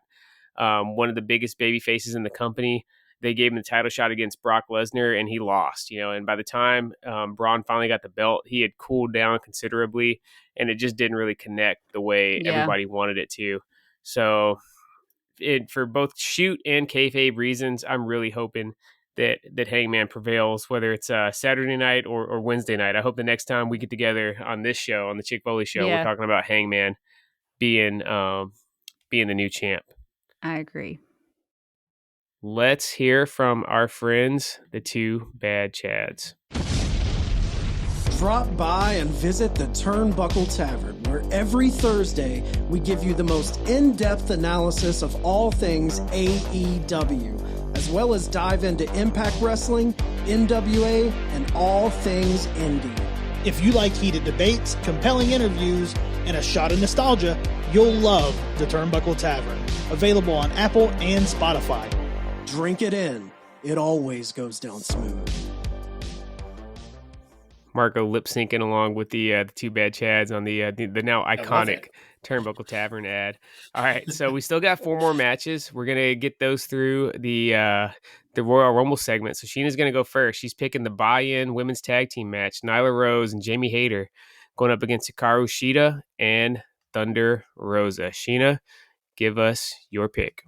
one of the biggest baby faces in the company. They gave him the title shot against Brock Lesnar, and he lost. And by the time Braun finally got the belt, he had cooled down considerably, and it just didn't really connect the way Yeah, everybody wanted it to. So for both shoot and kayfabe reasons, I'm really hoping that Hangman prevails, whether it's Saturday night or Wednesday night. I hope the next time we get together on this show, on the Chick Foley show, we're yeah, talking about Hangman being being the new champ. I agree. Let's hear from our friends, the two bad Chads. Drop by and visit the Turnbuckle Tavern, where every Thursday we give you the most in-depth analysis of all things AEW, as well as dive into Impact Wrestling, NWA, and all things indie. If you like heated debates, compelling interviews, and a shot of nostalgia, you'll love the Turnbuckle Tavern. Available on Apple and Spotify. Drink it in. It always goes down smooth. Marco lip syncing along with the two bad Chads on the now iconic Turnbuckle Tavern ad. All right, so we still got 4 more matches. We're gonna get those through the Royal Rumble segment. So Sheena's gonna go first. She's picking the buy-in women's tag team match: Nyla Rose and Jamie Hayter going up against Hikaru Shida and Thunder Rosa. Sheena, give us your pick.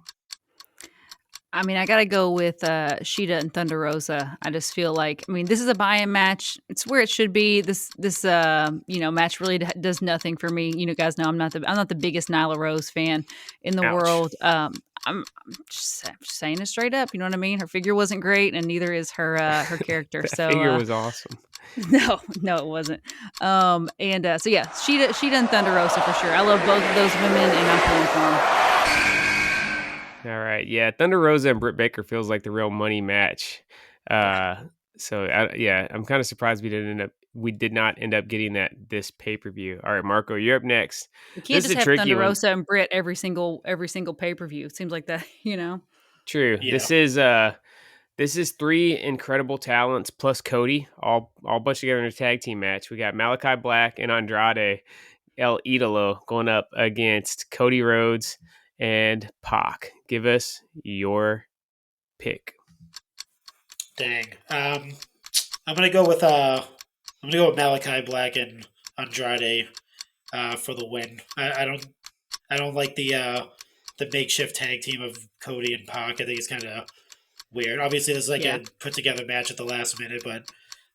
I mean, I gotta go with Sheeta and Thunder Rosa. I just feel like, this is a buy-in match. It's where it should be. This match really does nothing for me. Guys know I'm not the biggest Nyla Rose fan in the Ouch. world. I'm just saying it straight up. You know what I mean? Her figure wasn't great, and neither is her character. That So figure was awesome. no, it wasn't. So yeah, Sheeta and Thunder Rosa for sure. I love both of those women, and I'm pulling for them. All right, yeah, Thunder Rosa and Britt Baker feels like the real money match. I'm kind of surprised we did not end up getting that this pay-per-view. All right, Marco, you're up next. You can't This is just a have tricky Thunder one. Rosa and Britt every single pay-per-view. It seems like that, True. Yeah. This is 3 incredible talents plus Cody, all bunched together in a tag team match. We got Malachi Black and Andrade El Idolo going up against Cody Rhodes and Pac. Give us your pick. Dang. I'm gonna go with Malachi Black and Andrade for the win. I don't like the makeshift tag team of Cody and Pac. I think it's kind of weird. Obviously, this is like Yeah. a put together match at the last minute, but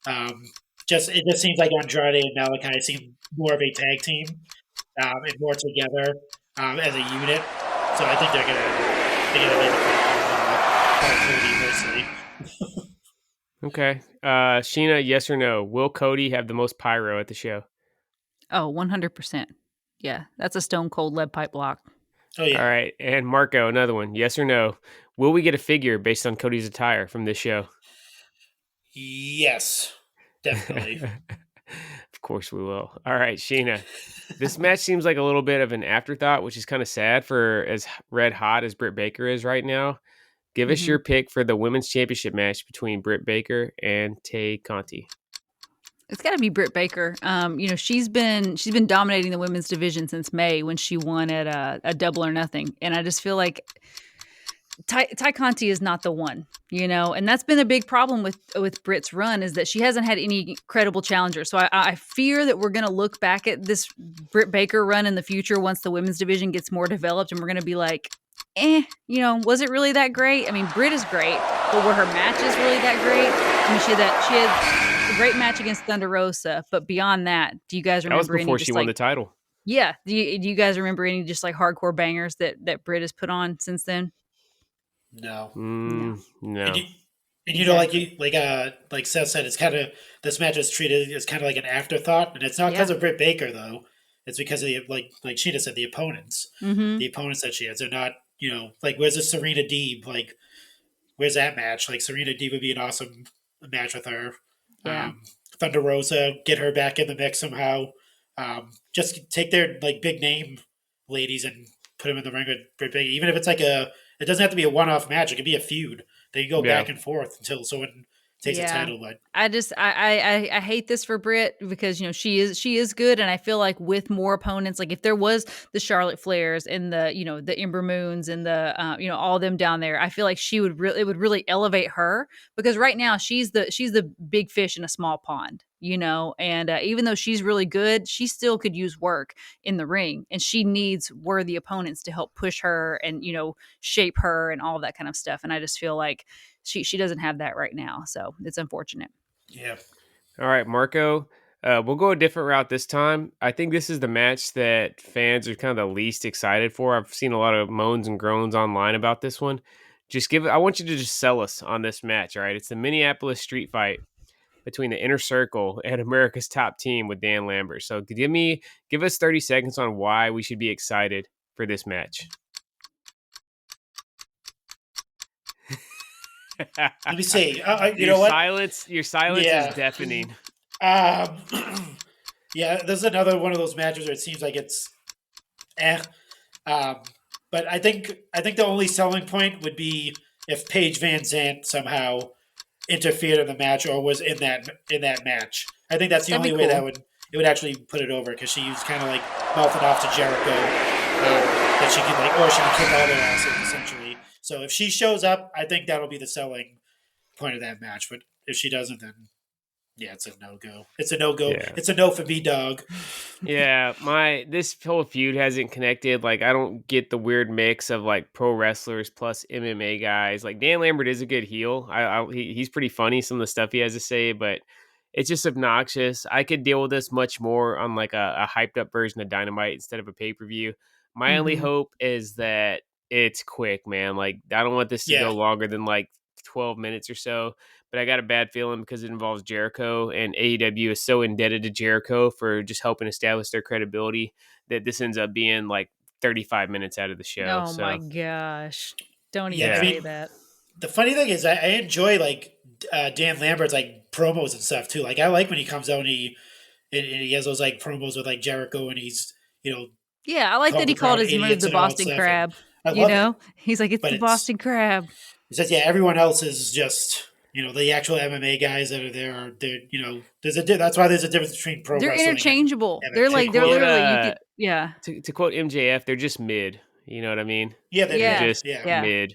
it just seems like Andrade and Malachi seem more of a tag team and more together as a unit. So I think they're gonna make the Cody mostly. Okay. Sheena, yes or no? Will Cody have the most pyro at the show? Oh, 100%. Yeah, that's a stone cold lead pipe block. Oh yeah. All right. And Marco, another one. Yes or no? Will we get a figure based on Cody's attire from this show? Yes, definitely. Of course we will. All right, Sheena. This match seems like a little bit of an afterthought, which is kind of sad for as red hot as Britt Baker is right now. Give us your pick for the women's championship match between Britt Baker and Tay Conti. It's got to be Britt Baker. She's been dominating the women's division since May when she won at a Double or Nothing, and I just feel like Ty Conti is not the one, and that's been a big problem with Britt's run is that she hasn't had any credible challengers. So I fear that we're going to look back at this Britt Baker run in the future once the women's division gets more developed, and we're going to be like, was it really that great? I mean, Britt is great, but were her matches really that great? I mean, she had a great match against Thunder Rosa, but beyond that, do you guys remember? That was before she won the title. Yeah, do you guys remember any just like hardcore bangers that Britt has put on since then? No. No. Like Seth said, it's kind of this match is treated as kind of like an afterthought, and it's not because of Britt Baker though. It's because of the like Sheena said, the opponents. The opponents that she has, they're not where's the Serena Deeb? Like, where's that match? Like Serena Deeb would be an awesome match with her. Yeah. Thunder Rosa, get her back in the mix somehow. Just take their big name ladies and put them in the ring with Britt Baker, even if it's it doesn't have to be a one-off match. It could be a feud. They can go back and forth until someone takes a title. But I hate this for Britt because she is good, and I feel like with more opponents, like if there was the Charlotte Flairs and the Ember Moons and the all of them down there, I feel like it would really elevate her because right now she's the big fish in a small pond. And even though she's really good, she still could use work in the ring, and she needs worthy opponents to help push her and shape her and all that kind of stuff. And I just feel like she doesn't have that right now, so it's unfortunate. Yeah. All right, Marco. We'll go a different route this time. I think this is the match that fans are kind of the least excited for. I've seen a lot of moans and groans online about this one. I want you to just sell us on this match. All right, it's the Minneapolis Street Fight between the Inner Circle and America's Top Team with Dan Lambert. So give us 30 seconds on why we should be excited for this match. Let me see. Your silence is deafening. Yeah, this is another one of those matches where it seems like it's but I think the only selling point would be if Paige Van Zandt somehow interfered in the match or was in that match. I think that's the only way that it would actually put it over because she was kind of like mouthing off to Jericho that she could or she could kick all their asses essentially. So if she shows up, I think that'll be the selling point of that match. But if she doesn't, then yeah, it's a no-go. It's a no-go. Yeah. It's a no for me, dog. Yeah, this whole feud hasn't connected. Like, I don't get the weird mix of like pro wrestlers plus MMA guys. Like, Dan Lambert is a good heel. He's pretty funny, some of the stuff he has to say, but it's just obnoxious. I could deal with this much more on like a hyped up version of Dynamite instead of a pay-per-view. My only hope is that it's quick, man. Like, I don't want this to go longer than like 12 minutes or so. But I got a bad feeling because it involves Jericho, and AEW is so indebted to Jericho for just helping establish their credibility that this ends up being like 35 minutes out of the show. Oh my gosh. Don't even say that. The funny thing is I enjoy like Dan Lambert's like promos and stuff too. Like I like when he comes out and he has those like promos with like Jericho and he's, Yeah, I like that he called his move the Boston Crab. He's like, it's the Boston Crab. He says, yeah, everyone else is just... the actual MMA guys that are there that's why there's a difference between pro wrestling. They're interchangeable. They're literally, To quote MJF, they're just mid. You know what I mean? Yeah, they're just mid.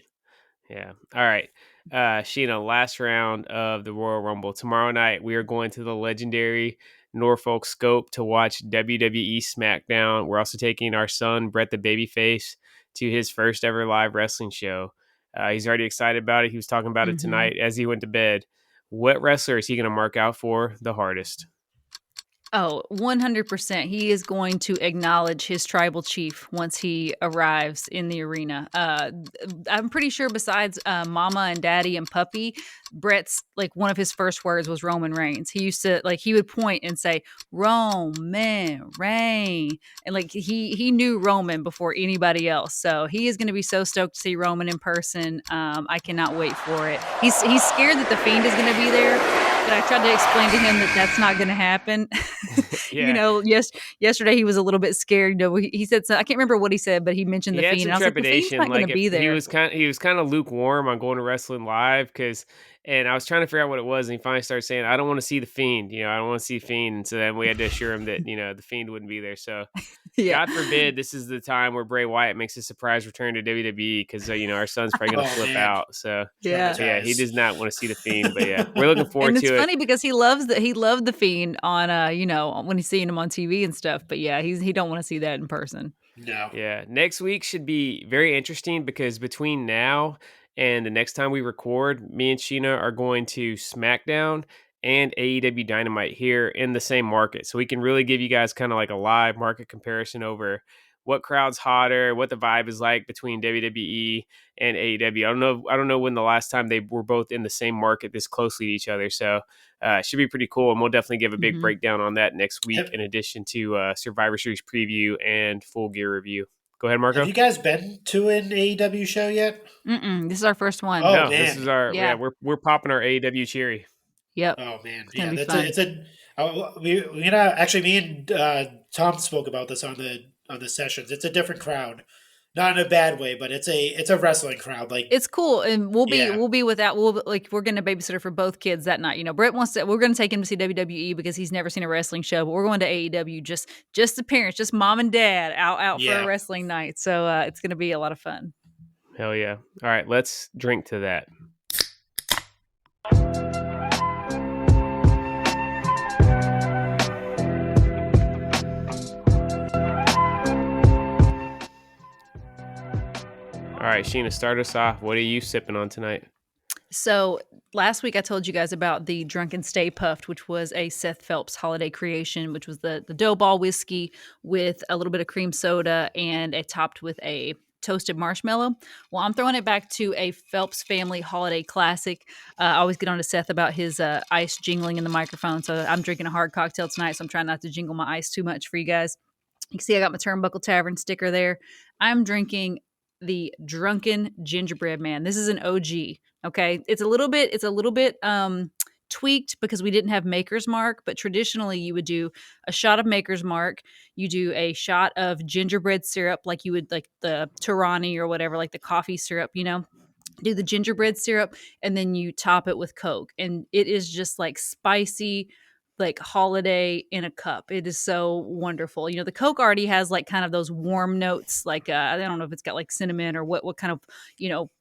Yeah. All right. Sheena, last round of the Royal Rumble. Tomorrow night, we are going to the legendary Norfolk Scope to watch WWE SmackDown. We're also taking our son, Brett the Babyface, to his first ever live wrestling show. He's already excited about it. He was talking about it tonight as he went to bed. What wrestler is he going to mark out for the hardest? Oh, 100%. He is going to acknowledge his tribal chief once he arrives in the arena. I'm pretty sure besides Mama and Daddy and Puppy, Brett's like one of his first words was Roman Reigns. He used to like he would point and say Roman Reigns, and like he knew Roman before anybody else. So he is going to be so stoked to see Roman in person. I cannot wait for it. He's scared that the Fiend is going to be there. But I tried to explain to him that that's not going to happen. Yeah. You know, yesterday he was a little bit scared. You know, he said, I can't remember what he said, but he mentioned the He had Fiend. some And I was like, the Fiend's trepidation. not going to be there. He was kind of lukewarm on going to wrestling live and I was trying to figure out what it was, and he finally started saying, "I don't want to see the Fiend. I don't want to see Fiend." And so then we had to assure him that the Fiend wouldn't be there. So Yeah. God forbid this is the time where Bray Wyatt makes a surprise return to WWE because our son's probably gonna flip out. So Yeah. he does not want to see the Fiend. But yeah, we're looking forward And to it's it. funny because he loved the Fiend on when he's seeing him on TV and stuff. But yeah, he don't want to see that in person. No. Yeah, next week should be very interesting because between now and the next time we record, me and Sheena are going to SmackDown and AEW Dynamite here in the same market. So we can really give you guys kind of like a live market comparison over what crowd's hotter, what the vibe is like between WWE and AEW. I don't know when the last time they were both in the same market this closely to each other. So it should be pretty cool. And we'll definitely give a big breakdown on that next week in addition to Survivor Series preview and full gear review. Go ahead, Marco. Have you guys been to an AEW show yet? This is our first one. Oh, no, man. this is our we're popping our AEW cherry. Yep. Oh man, it's gonna be fun. Actually, me and Tom spoke about this on the sessions. It's a different crowd, not in a bad way, but it's a wrestling crowd. Like it's cool, and we're gonna babysitter for both kids that night. Brett we're gonna take him to see WWE because he's never seen a wrestling show, but we're going to AEW just the parents, just mom and dad out for a wrestling night. So it's gonna be a lot of fun. Hell yeah! All right, let's drink to that. All right, Sheena, start us off. What are you sipping on tonight? So last week I told you guys about the Drunken Stay Puffed, which was a Seth Phelps holiday creation, which was the dough ball whiskey with a little bit of cream soda and topped with a toasted marshmallow. Well, I'm throwing it back to a Phelps family holiday classic. I always get on to Seth about his ice jingling in the microphone. So I'm drinking a hard cocktail tonight, so I'm trying not to jingle my ice too much for you guys. You can see I got my Turnbuckle Tavern sticker there. I'm drinking the Drunken Gingerbread Man. This is an OG. Okay, it's a little bit tweaked because we didn't have Maker's Mark, but traditionally you would do a shot of Maker's Mark, you do a shot of gingerbread syrup, like you would like the Torani or whatever, like the coffee syrup, do the gingerbread syrup, and then you top it with Coke, and it is just like spicy, like holiday in a cup. It is so wonderful. The Coke already has like kind of those warm notes, like I don't know if it's got like cinnamon or what kind of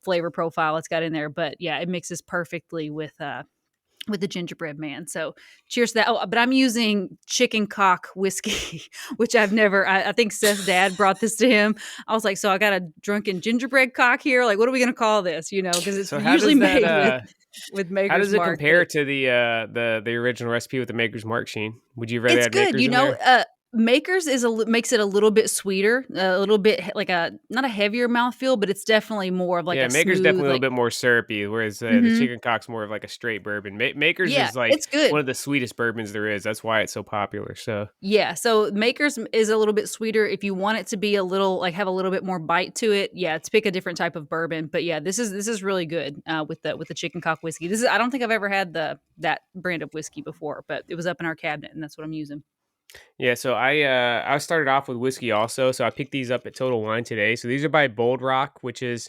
flavor profile it's got in there, but yeah, it mixes perfectly with the Gingerbread Man. So cheers to that. Oh, but I'm using chicken cock whiskey, which I've never, I think Seth's dad brought this to him. I was like, so I got a drunken gingerbread cock here. Like, what are we going to call this? Because it's usually made with Maker's Mark. How does it compare to the original recipe with the Maker's Mark, Sheen? Would you rather add Maker's in there? Maker's makes it a little bit sweeter, a little bit like not a heavier mouthfeel, but it's definitely more of like a Maker's smooth, definitely a little bit more syrupy, whereas the chicken cock's more of like a straight bourbon. Maker's is like it's good. One of the sweetest bourbons there is. That's why it's so popular. So Maker's is a little bit sweeter. If you want it to be a little like have a little bit more bite to it, to pick a different type of bourbon. But this is really good with the chicken cock whiskey. I don't think I've ever had that brand of whiskey before, but it was up in our cabinet and that's what I'm using. Yeah, so I started off with whiskey also, so I picked these up at Total Wine today. So these are by Bold Rock, which is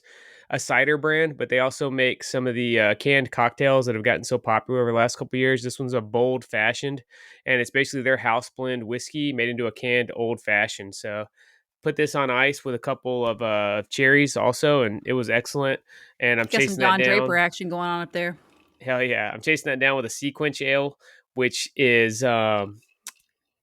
a cider brand, but they also make some of the canned cocktails that have gotten so popular over the last couple of years. This one's a Bold Fashioned, and it's basically their house blend whiskey made into a canned old fashioned. So put this on ice with a couple of cherries also, and it was excellent. And I'm Got some chasing that Don Draper down. action going on up there. Hell yeah, I'm chasing that down with a sequence ale, which is one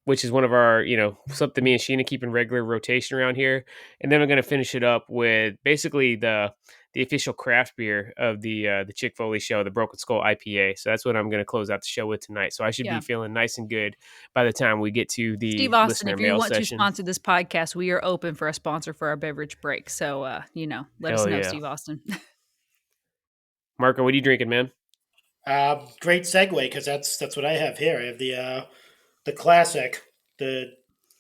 of our, something me and Sheena keep in regular rotation around here. And then I'm going to finish it up with basically the official craft beer of the Chick Foley show, the Broken Skull IPA. So that's what I'm going to close out the show with tonight. So I should be feeling nice and good by the time we get to the Steve Austin, listener if you mail want session. to sponsor this podcast, we are open for a sponsor for our beverage break. So, let us know, Steve Austin. Marco, what are you drinking, man? Great segue, because that's what I have here. I have the classic. We're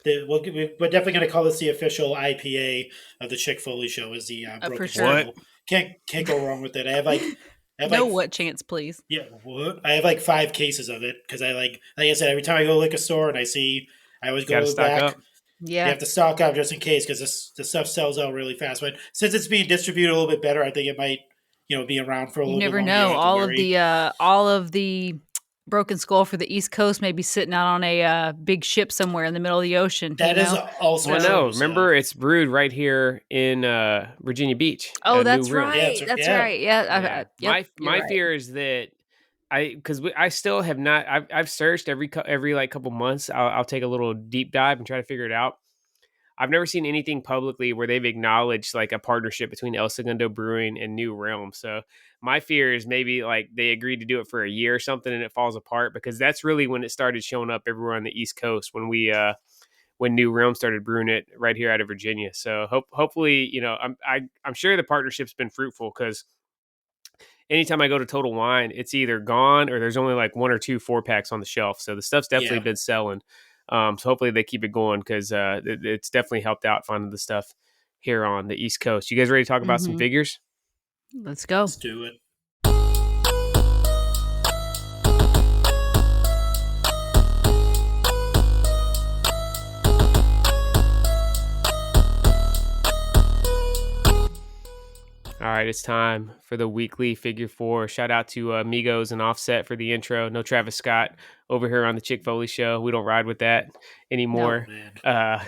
definitely going to call this the official IPA of the Chick Foley show. Is the Broken Skull. Can't go wrong with it. I have what chance, please? Yeah, what? I have like 5 cases of it, because like I said, every time I go to the liquor store and I always go back. Up. Yeah, you have to stock up just in case, because the stuff sells out really fast. But since it's being distributed a little bit better, I think it might be around for a little bit longer. You never know. All of the Broken Skull for the East Coast may be sitting out on a big ship somewhere in the middle of the ocean. That is also true. No, remember it's brewed right here in Virginia Beach. Oh, that's right. That's right. Yeah. My fear is that because I still have not. I've searched every like couple months. I'll take a little deep dive and try to figure it out. I've never seen anything publicly where they've acknowledged like a partnership between El Segundo Brewing and New Realm. So my fear is maybe like they agreed to do it for a year or something and it falls apart, because that's really when it started showing up everywhere on the East Coast when New Realm started brewing it right here out of Virginia. So hopefully, I'm sure the partnership's been fruitful, because anytime I go to Total Wine, it's either gone or there's only like 1 or 2 4-packs on the shelf. So the stuff's definitely been selling. So hopefully they keep it going, because it's definitely helped out finding the stuff here on the East Coast. You guys ready to talk about some figures? Let's go. Let's do it. All right, it's time for the weekly Figure 4. Shout out to Migos and Offset for the intro. No Travis Scott over here on the Chick Foley show. We don't ride with that anymore. No,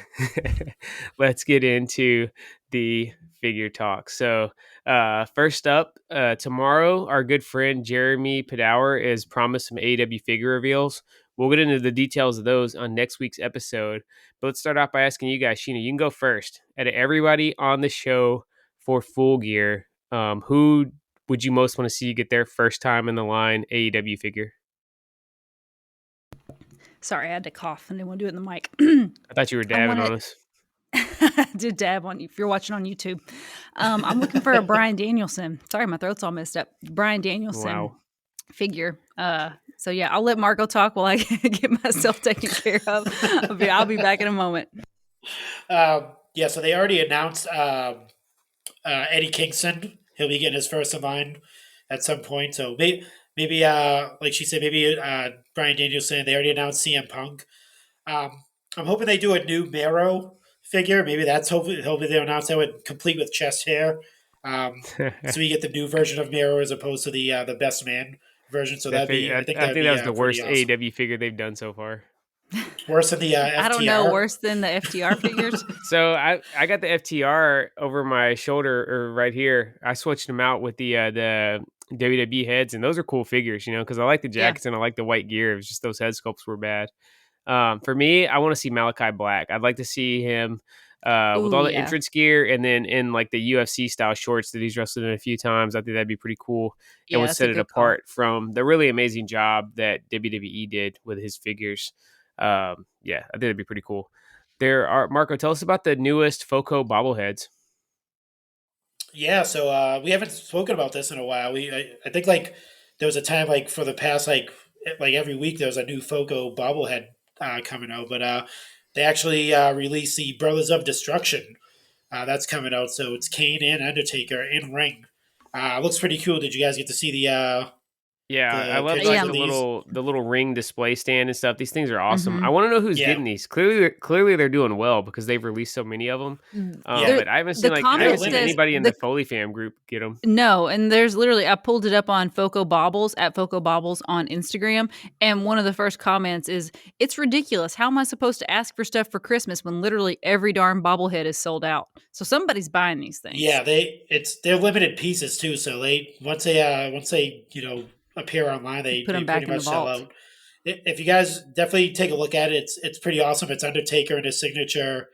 let's get into the figure talk. So first up, tomorrow, our good friend Jeremy Padower is promised some AEW figure reveals. We'll get into the details of those on next week's episode. But let's start off by asking you guys, Sheena, you can go first. Out of everybody on the show for Full Gear, who would you most want to see get their first time in the line AEW figure? Sorry, I had to cough and didn't want to do it in the mic. I thought you were dabbing on us. I did dab on you if you're watching on YouTube. I'm looking for a Bryan Danielson. Sorry, my throat's all messed up. Bryan Danielson figure. So yeah, I'll let Marco talk while I get myself taken care of. I'll be back in a moment. So they already announced Eddie Kingston. He'll be getting his first of mine at some point. So maybe like she said, maybe Bryan Danielson. They already announced CM Punk. I'm hoping they do a new Mero figure. Maybe that's hopefully they'll announce that with complete with chest hair. So we get the new version of Mero as opposed to the best man version. So I think that was the worst awesome. AEW figure they've done so far. Worse than the FTR? I don't know, worse than the FTR figures. So I got the FTR over my shoulder or right here. I switched them out with the WWE heads, and those are cool figures, because I like the jackets and I like the white gear. It was just those head sculpts were bad. For me, I want to see Malachi Black. I'd like to see him with all the entrance gear, and then in like the UFC style shorts that he's wrestled in a few times. I think that'd be pretty cool. It would set it apart from the really amazing job that WWE did with his figures. I think that'd be pretty cool. Marco, tell us about the newest Foco bobbleheads. Yeah, so we haven't spoken about this in a while. I think like there was a time like for the past like every week there was a new Foco bobblehead coming out, but they actually released the Brothers of Destruction. That's coming out, so it's Kane and Undertaker in ring. Looks pretty cool. Did you guys get to see Yeah, I The love pictures like Yeah. of these. the little ring display stand and stuff. These things are awesome. Mm-hmm. I want to know who's Yeah, getting these. Clearly they're doing well because they've released so many of them. yeah, There, But I haven't the seen and they're comment says limited. anybody in the the Foley fam group get them. no, and there's literally I pulled it up on Foco Bobbles at Foco Bobbles on Instagram, and one of the first comments is, "It's ridiculous. How am I supposed to ask for stuff for Christmas when literally every darn bobblehead is sold out?" So somebody's buying these things. Yeah, they're limited pieces too. So they once they appear online, Put they them pretty back in the much sell vault. out. If you guys definitely take a look at it, it's pretty awesome. It's Undertaker in his signature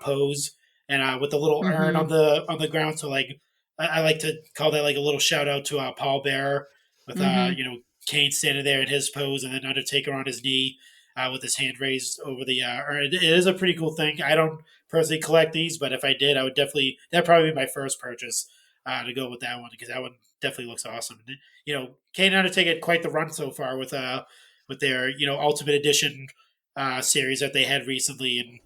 pose, and with the little urn Mm-hmm. on the ground. So like I like to call that like a little shout out to Paul Bearer with Mm-hmm. Kane standing there in his pose, and then Undertaker on his knee with his hand raised over the urn. It is a pretty cool thing. I don't personally collect these, but if I did, I would definitely that'd probably be my first purchase to go with that one because that one definitely looks awesome. And, Kane and Undertaker had quite the run so far with their Ultimate Edition series that they had recently, and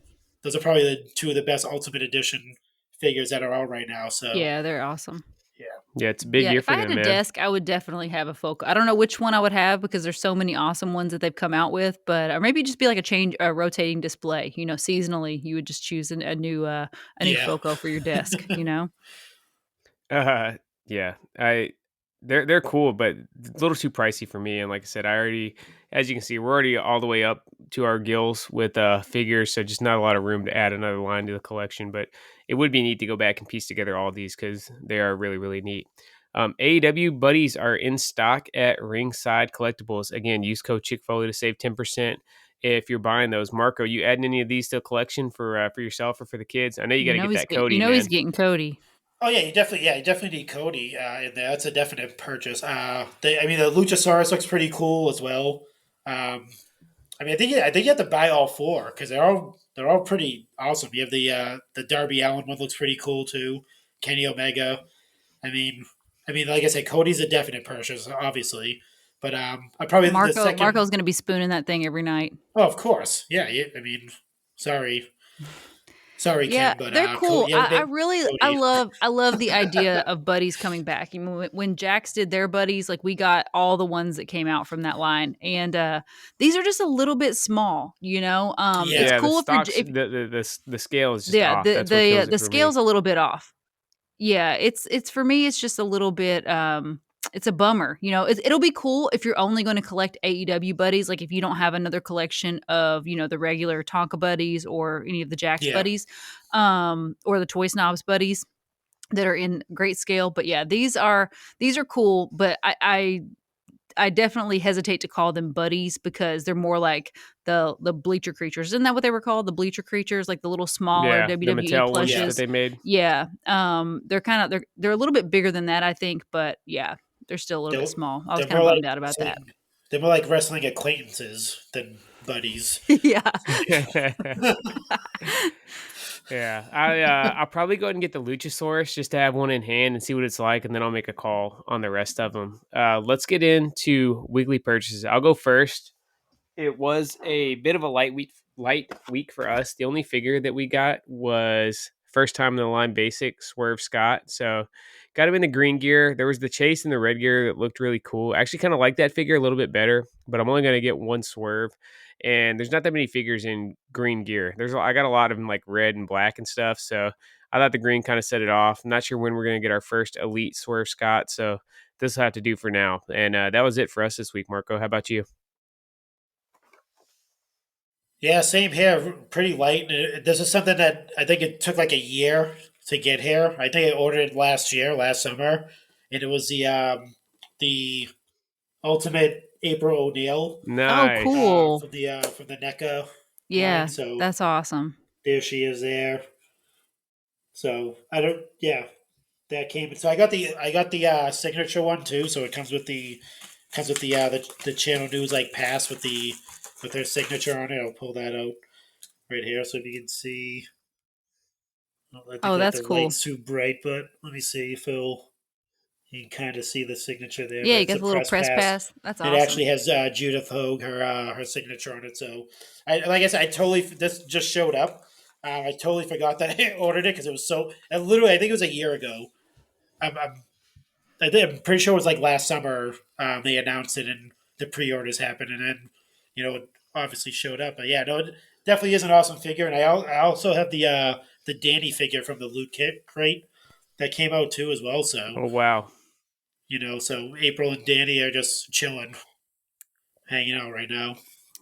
those are probably the two of the best Ultimate Edition figures that are out right now. So Yeah, they're awesome. yeah, Yeah, it's a big Yeah, year if for I had them, a man. desk, I would definitely have a Foco. I don't know which one I would have because there's so many awesome ones that they've come out with, but or maybe just be like a rotating display. Seasonally, you would just choose a new yeah, Foco for your desk. You know. Uh, yeah, they're cool, but a little too pricey for me. And like I said, as you can see, we're already all the way up to our gills with figures, so just not a lot of room to add another line to the collection. But it would be neat to go back and piece together all these because they are really really neat. AEW buddies are in stock at Ringside Collectibles. Again, use code Chick-fil-A to save 10% if you're buying those. Marco, you adding any of these to the collection for yourself or for the kids? I know you got to get that You Cody, know he's man. getting Cody. Oh yeah, you definitely need Cody in there. That's a definite purchase. I mean, the Luchasaurus looks pretty cool as well. Um, I mean, I think you have to buy all four because they're all pretty awesome. You have the Darby Allin one looks pretty cool too. Kenny Omega. I mean, like I said, Cody's a definite purchase, obviously. But I probably the second. Marco's going to be spooning that thing every night. Oh, of course, yeah. I mean, sorry, Yeah, Ken, but they're cool. yeah, big Cody. I love the idea of buddies coming back. When Jax did their buddies, like we got all the ones that came out from that line, and these are just a little bit small. It's Yeah, Yeah, the cool if you're stocks, the scale is just yeah off. That's what kills it the for me. scale's a little bit off. Yeah, it's for me. It's just a little bit. It's a bummer. It'll be cool if you're only going to collect AEW buddies. Like if you don't have another collection of the regular Tonka buddies or any of the Jax yeah. buddies, or the Toy Snobs buddies that are in great scale. But yeah, these are cool. But I definitely hesitate to call them buddies because they're more like the bleacher creatures. Isn't that what they were called? The bleacher creatures, like the little smaller Yeah, the WWE Mattel ones that plushes. they made. Yeah. They're a little bit bigger than that, I think, but yeah, they're still a little bit They're, small. I was they're kind more of like bummed out about that. they're more like wrestling acquaintances than buddies. Yeah. Yeah, I'll probably go ahead and get the Luchasaurus just to have one in hand and see what it's like, and then I'll make a call on the rest of them. Let's get into weekly purchases. I'll go first. It was a bit of a light week for us. The only figure that we got was first time in the line basic Swerve Scott. So got him in the green gear. There was the chase in the red gear that looked really cool. I actually kind of like that figure a little bit better, but I'm only going to get one Swerve. And there's not that many figures in green gear. I got a lot of them like red and black and stuff. So I thought the green kind of set it off. I'm not sure when we're going to get our first elite Swerve Scott. So this will have to do for now. And that was it for us this week, Marco. How about you? Yeah, same here. Pretty light. This is something that I think it took like a year to get here. I think I ordered it last summer, and it was the Ultimate April O'Neil Oh, Nice. cool. from the NECA line. Yeah, So that's awesome. there she is there. So I don't. Yeah, that came. So I got the signature one too. So it comes with the channel news like pass with their signature on it. I'll pull that out right here so if you can see. I don't think Oh, that that's the cool. light's too bright, but let me see if you can kind of see the signature there. Yeah, But you it's got a the little press pass. pass. That's It awesome. actually has Judith Hogue, her signature on it. So, like I said, this just showed up. I totally forgot that I ordered it because it was so. Literally, I think it was a year ago. I'm I'm pretty sure it was like last summer. They announced it and the pre-orders happened, and then it obviously showed up. But yeah, no, it definitely is an awesome figure. And I also have the Danny figure from the Loot Kit crate that came out too as well. So Oh wow. so April and Danny are just chilling, hanging out right now.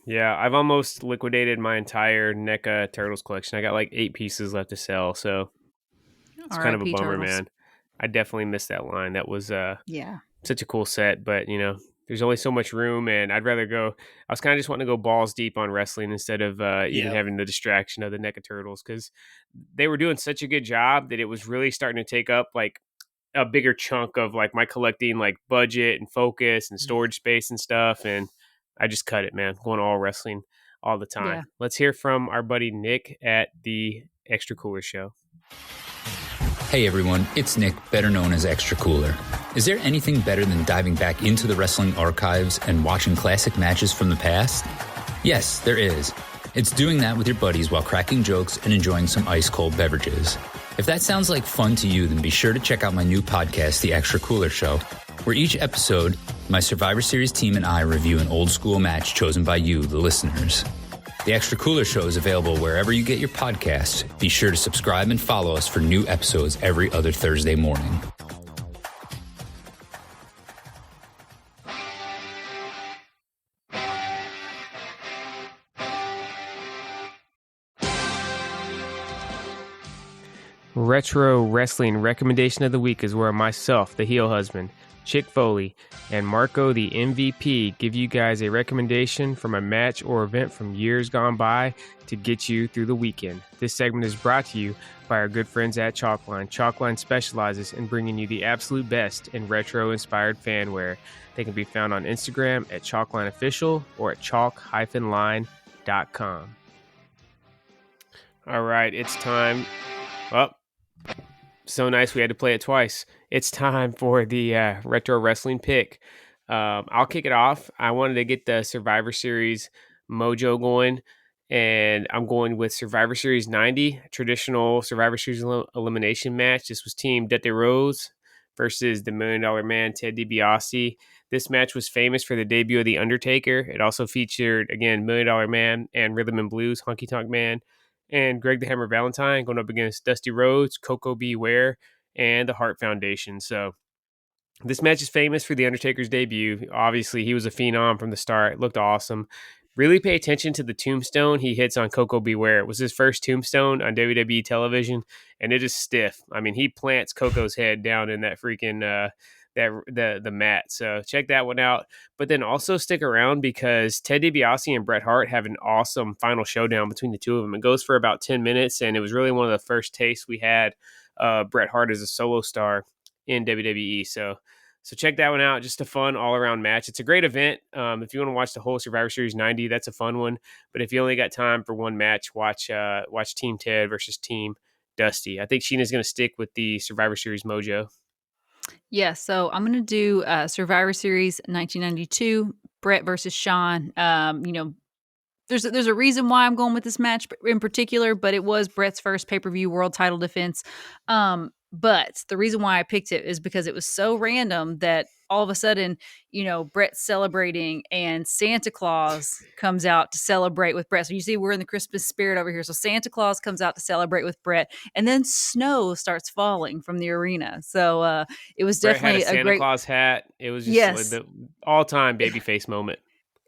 Yeah, I've almost liquidated my entire NECA Turtles collection. I got like 8 pieces left to sell, so it's kind of a R.I.P. bummer, Turtles. man. I definitely missed that line. That was Yeah. such a cool set, but there's only so much room, and I'd rather go. I was kind of just wanting to go balls deep on wrestling instead of even Yeah, having the distraction of the NECA Turtles, because they were doing such a good job that it was really starting to take up like a bigger chunk of like my collecting like budget and focus and storage space and stuff, and I just cut it, man. Going all wrestling all the time. Yeah. Let's hear from our buddy Nick at the Extra Cooler Show. Hey everyone, it's Nick, better known as Extra Cooler. Is there anything better than diving back into the wrestling archives and watching classic matches from the past? Yes, there is. It's doing that with your buddies while cracking jokes and enjoying some ice-cold beverages. If that sounds like fun to you, then be sure to check out my new podcast, The Extra Cooler Show, where each episode, my Survivor Series team and I review an old-school match chosen by you, the listeners. The Extra Cooler Show is available wherever you get your podcasts. Be sure to subscribe and follow us for new episodes every other Thursday morning. Retro Wrestling Recommendation of the Week is where myself, the heel husband, Chick Foley, and Marco, the MVP, give you guys a recommendation from a match or event from years gone by to get you through the weekend. This segment is brought to you by our good friends at Chalkline. Chalkline specializes in bringing you the absolute best in retro-inspired fanwear. They can be found on Instagram at ChalklineOfficial or at chalk-line.com. All right, it's time. Well, so nice we had to play it twice. It's time for the retro wrestling pick. I'll kick it off. I wanted to get the Survivor Series mojo going, and I'm going with Survivor Series 90, traditional Survivor Series elimination match. This was Team Dette Rose versus the $1 Million Man, Ted DiBiase. This match was famous for the debut of The Undertaker. It also featured, again, $1 Million Man and Rhythm and Blues, Honky Tonk Man, and Greg the Hammer Valentine going up against Dusty Rhodes, Coco Beware, and the Hart Foundation. So this match is famous for The Undertaker's debut. Obviously, he was a phenom from the start. It looked awesome. Really pay attention to the tombstone he hits on Coco Beware. It was his first tombstone on WWE television, and it is stiff. I mean, he plants Coco's head down in that freaking the mat. So check that one out. But then also stick around because Ted DiBiase and Bret Hart have an awesome final showdown between the two of them. It goes for about 10 minutes, and it was really one of the first tastes we had Bret Hart as a solo star in WWE. So check that one out. Just a fun all-around match. It's a great event. If you want to watch the whole Survivor Series 90, that's a fun one. But if you only got time for one match, watch Team Ted versus Team Dusty. I think Sheena's going to stick with the Survivor Series mojo. Yeah, so I'm going to do Survivor Series 1992, Brett versus Sean. There's a reason why I'm going with this match in particular, but it was Brett's first pay-per-view world title defense. But the reason why I picked it is because it was so random that all of a sudden, Brett's celebrating and Santa Claus comes out to celebrate with Brett. So you see, we're in the Christmas spirit over here. So Santa Claus comes out to celebrate with Brett, and then snow starts falling from the arena. So it was Brett definitely had a Santa Claus hat. It was just like the all-time babyface moment.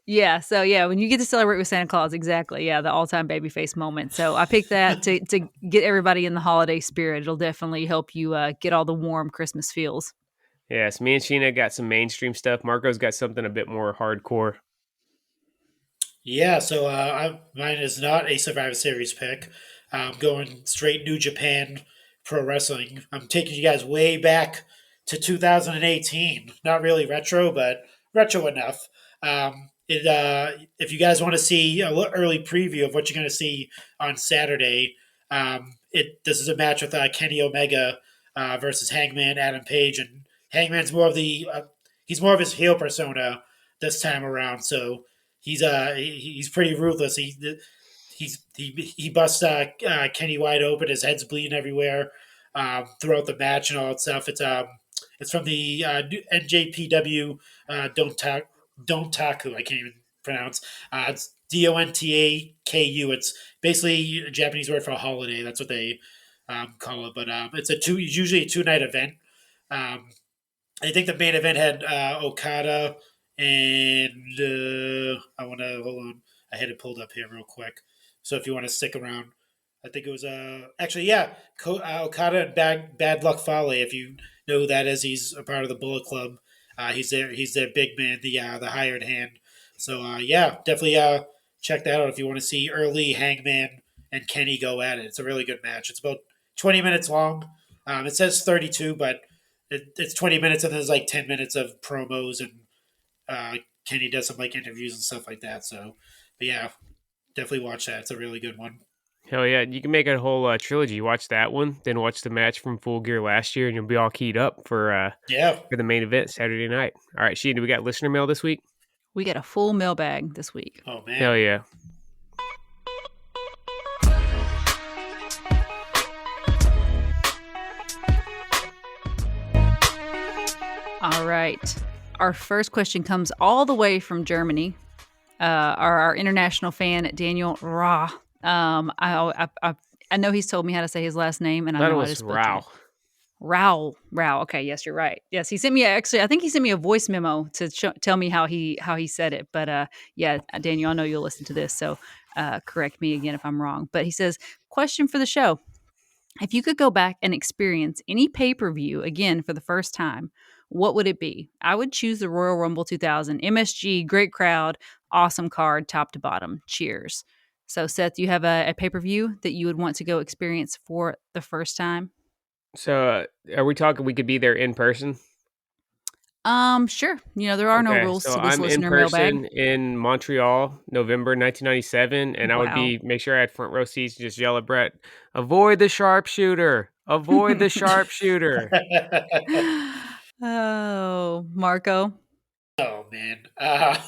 Yeah. So yeah, when you get to celebrate with Santa Claus, exactly. Yeah, the all-time babyface moment. So I picked that to get everybody in the holiday spirit. It'll definitely help you get all the warm Christmas feels. Yes, me and Sheena got some mainstream stuff. Marco's got something a bit more hardcore. Yeah, so mine is not a Survivor Series pick. I'm going straight New Japan Pro Wrestling. I'm taking you guys way back to 2018. Not really retro, but retro enough. If you guys want to see a little early preview of what you're going to see on Saturday, this is a match with Kenny Omega versus Hangman Adam Page, and Hangman's more of he's more of his heel persona this time around. So he's pretty ruthless. He busts Kenny wide open. His head's bleeding everywhere throughout the match and all that stuff. It's from the NJPW Don't Taku. I can't even pronounce. It's Dontaku. It's basically a Japanese word for a holiday. That's what they call it. But it's usually a 2 night event. Um, I think the main event had Okada and I want to hold on. I had it pulled up here real quick. So if you want to stick around, I think it was actually yeah, Okada and Bad Luck Fale. If you know who that is, he's a part of the Bullet Club. He's their big man, the hired hand. So yeah, definitely check that out if you want to see early Hangman and Kenny go at it. It's a really good match. It's about 20 minutes long. It says 32, but it's 20 minutes and there's like 10 minutes of promos and Kenny does some like interviews and stuff like that. So, but yeah, definitely watch that. It's a really good one. Hell yeah, you can make a whole trilogy. Watch that one, then watch the match from Full Gear last year, and you'll be all keyed up for the main event Saturday night. All right, Sheena, we got listener mail this week? We got a full mailbag this week. Oh, man. Hell yeah. All right. Our first question comes all the way from Germany. Our international fan, Daniel Ra. I know he's told me how to say his last name, and I know how to spell it. Rao. Okay, yes, you're right. Yes, he sent me I think he sent me a voice memo to tell me how he said it. But yeah, Daniel, I know you'll listen to this, so correct me again if I'm wrong. But he says, question for the show. If you could go back and experience any pay-per-view again for the first time, what would it be? I would choose the Royal Rumble 2000. MSG, great crowd, awesome card, top to bottom. Cheers. So, Seth, you have a pay-per-view that you would want to go experience for the first time? So, are we talking we could be there in person? Sure. There are no rules so to this I'm listener in person mailbag. in Montreal, November 1997, and I would Wow. make sure I had front row seats and just yell at Brett, "Avoid the sharpshooter! Avoid the sharpshooter!" Oh, Marco. Oh man, I